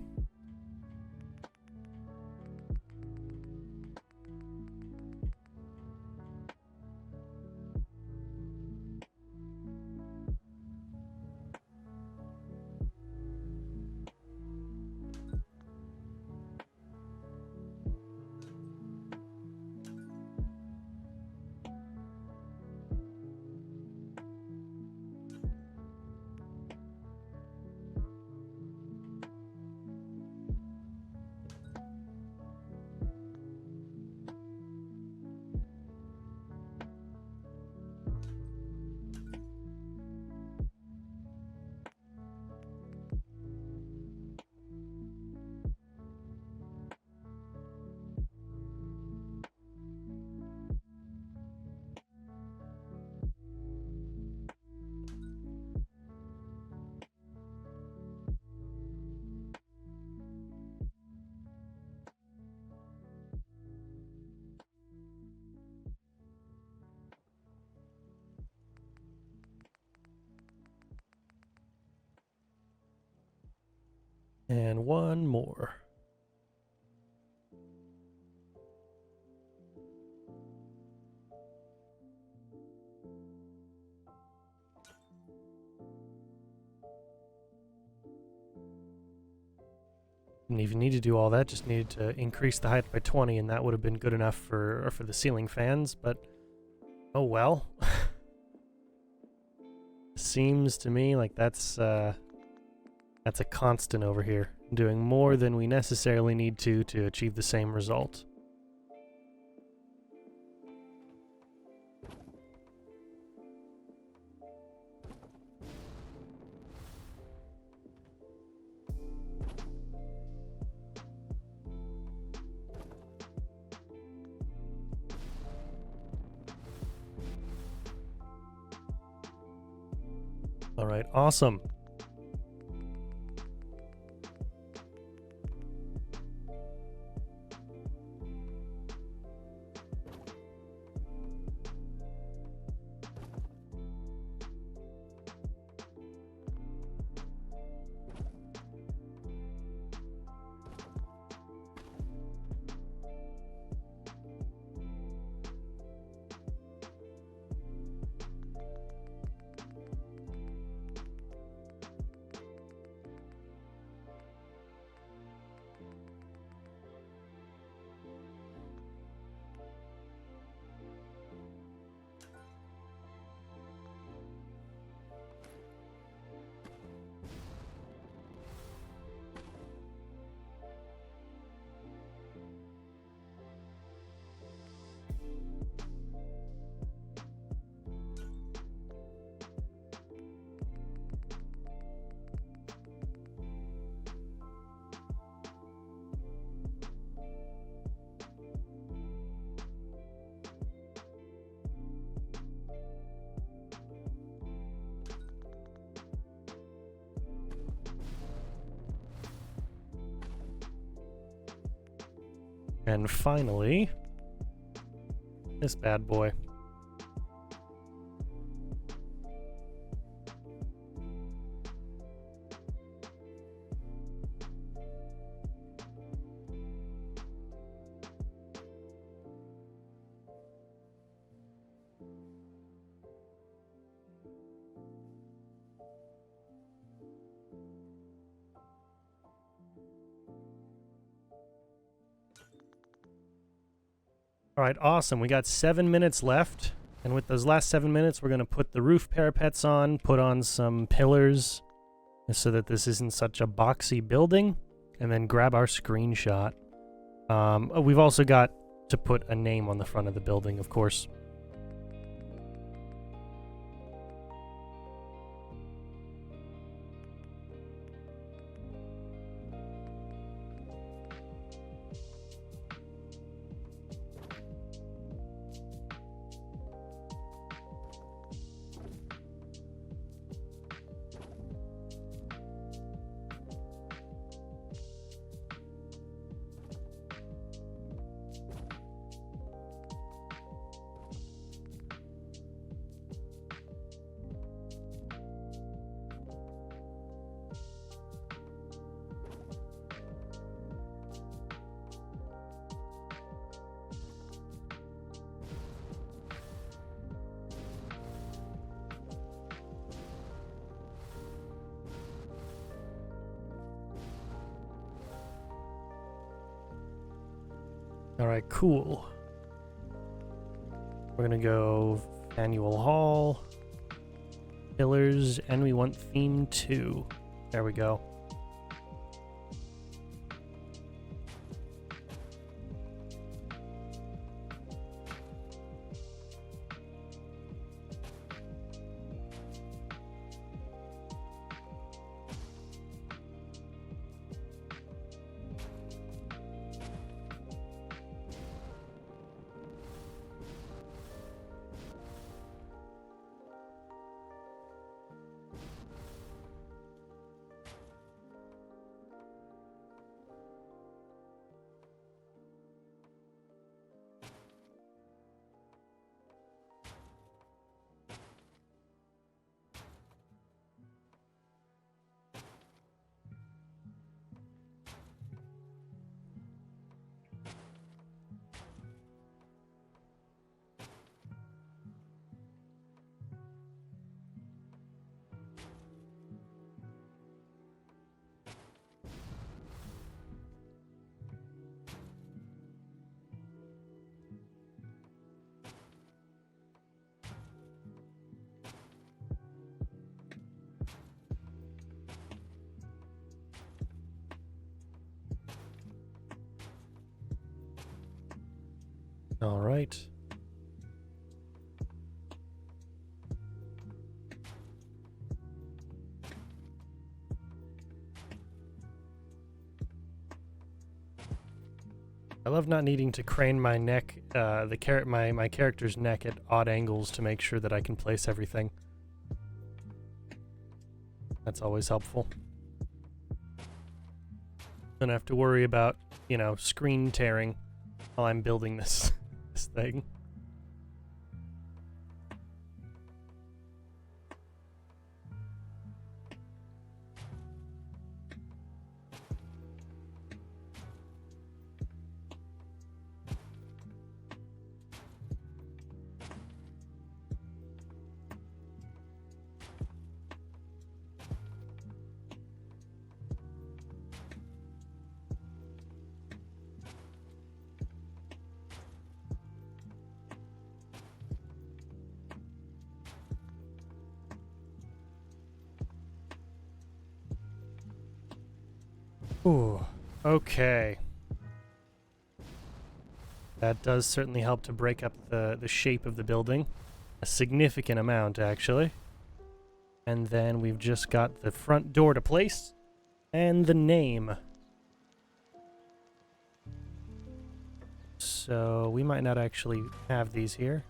And one more. Didn't even need to do all that, just needed to increase the height by 20, and that would have been good enough for the ceiling fans, but oh well. Seems to me like that's a constant over here, doing more than we necessarily need to achieve the same result. All right, awesome. And finally, this bad boy. All right, awesome. We got 7 minutes left. And with those last 7 minutes, we're going to put the roof parapets on, put on some pillars so that this isn't such a boxy building, and then grab our screenshot. We've also got to put a name on the front of the building, of course. Alright, cool. We're gonna go annual hall, pillars, and we want theme 2. There we go. All right. I love not needing to crane my neck, my character's neck at odd angles to make sure that I can place everything. That's always helpful. Don't have to worry about, you know, screen tearing while I'm building this thing. Ooh, okay. That does certainly help to break up the shape of the building. A significant amount, actually. And then we've just got the front door to place. And the name. So we might not actually have these here.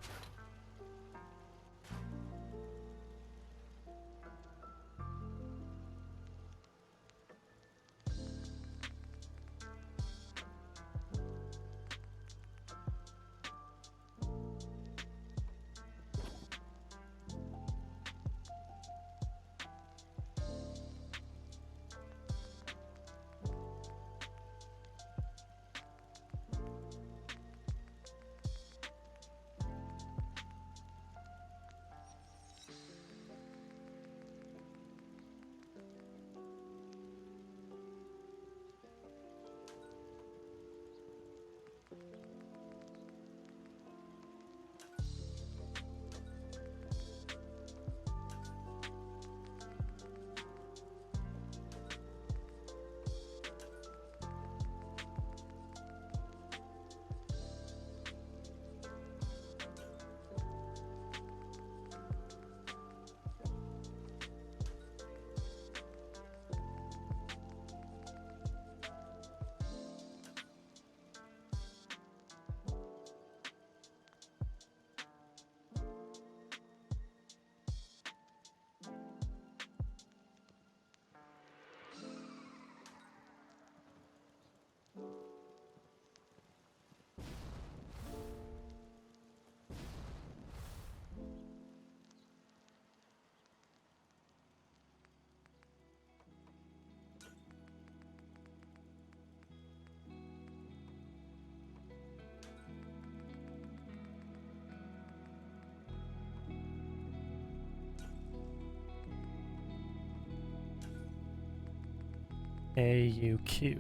AUQ.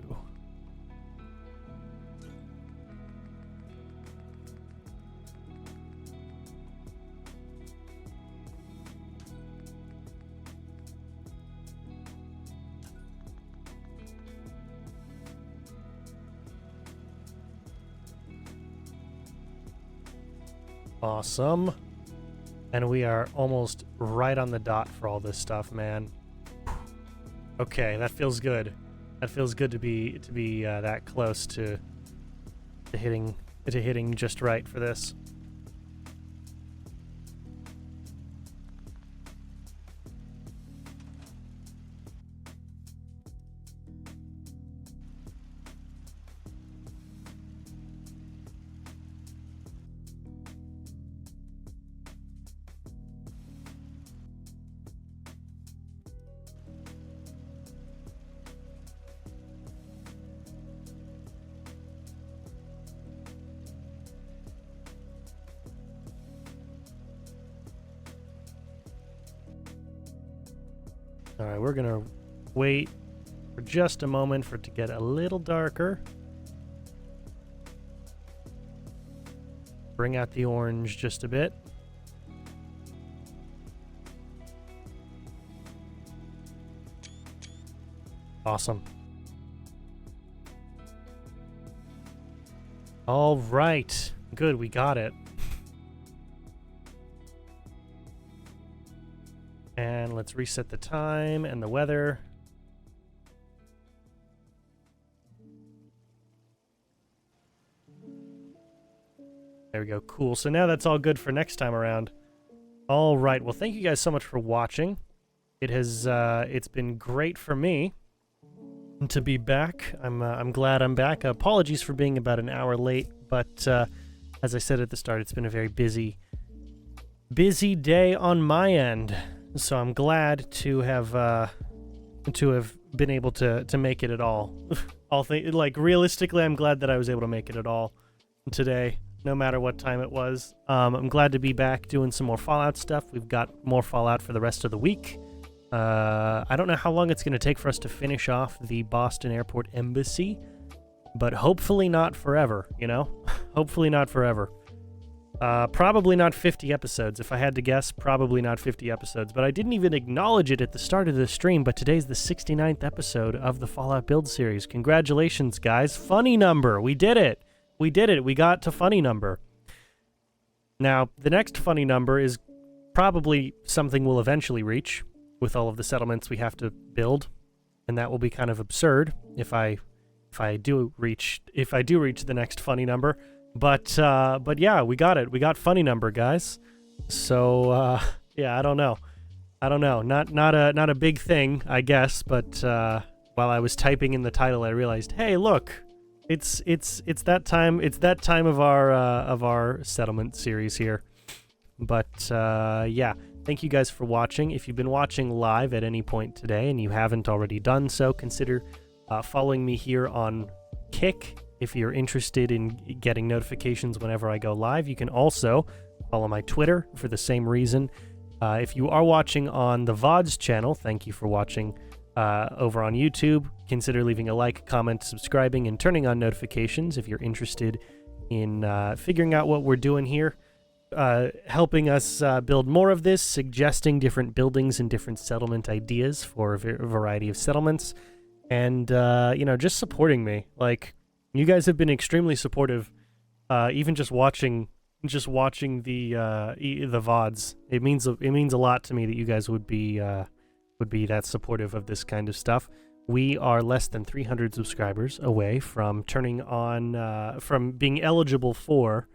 Awesome. And we are almost right on the dot for all this stuff, man. Okay, that feels good. That feels good to be that close to hitting just right for this. All right, we're gonna wait for just a moment for it to get a little darker. Bring out the orange just a bit. Awesome. All right, good, we got it. And let's reset the time and the weather. There we go. Cool. So now that's all good for next time around. All right. Well, thank you guys so much for watching. It has it's been great for me to be back. I'm glad I'm back. Apologies for being about an hour late, but as I said at the start, it's been a very busy day on my end. So I'm glad to have been able to make it at all. Like realistically, I'm glad that I was able to make it at all today, no matter what time it was. I'm glad to be back doing some more Fallout stuff. We've got more Fallout for the rest of the week. I don't know how long it's going to take for us to finish off the Boston Airport Embassy, but hopefully not forever, you know? Hopefully not forever. Probably not 50 episodes. If I had to guess, probably not 50 episodes. But I didn't even acknowledge it at the start of the stream, but today's the 69th episode of the Fallout Build series. Congratulations, guys. Funny number. We did it. We did it. We got to funny number. Now, the next funny number is probably something we'll eventually reach with all of the settlements we have to build, and that will be kind of absurd if I do reach the next funny number. But yeah, we got it. We got funny number, guys. So yeah, I don't know. Not a big thing, I guess. But while I was typing in the title, I realized, hey, look, it's that time. It's that time of our settlement series here. But yeah, thank you guys for watching. If you've been watching live at any point today and you haven't already done so, consider following me here on Kick. If you're interested in getting notifications whenever I go live, you can also follow my Twitter for the same reason. If you are watching on the VODs channel, thank you for watching over on YouTube. Consider leaving a like, comment, subscribing, and turning on notifications if you're interested in figuring out what we're doing here, helping us build more of this, suggesting different buildings and different settlement ideas for a variety of settlements, and you know, just supporting me. Like, you guys have been extremely supportive, even just watching the VODs. It means a lot to me that you guys would be that supportive of this kind of stuff. We are less than 300 subscribers away from turning on from being eligible for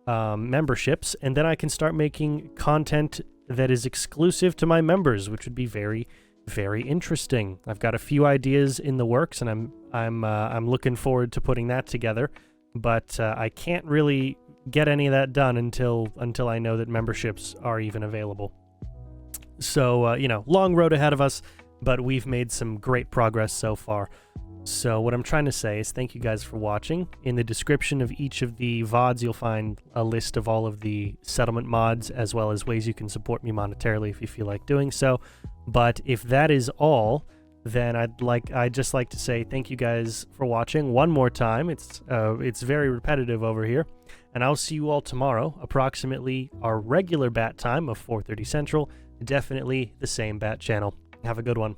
memberships, and then I can start making content that is exclusive to my members, which would be very, very interesting. I've got a few ideas in the works, and I'm looking forward to putting that together, but I can't really get any of that done until I know that memberships are even available. So you know, long road ahead of us, but we've made some great progress so far. So what I'm trying to say is thank you guys for watching. In the description of each of the VODs, you'll find a list of all of the settlement mods, as well as ways you can support me monetarily if you feel like doing so. But if that is all, then I'd just like to say thank you guys for watching one more time. It's very repetitive over here, and I'll see you all tomorrow, approximately our regular bat time of 4:30 Central. Definitely the same bat channel. Have a good one.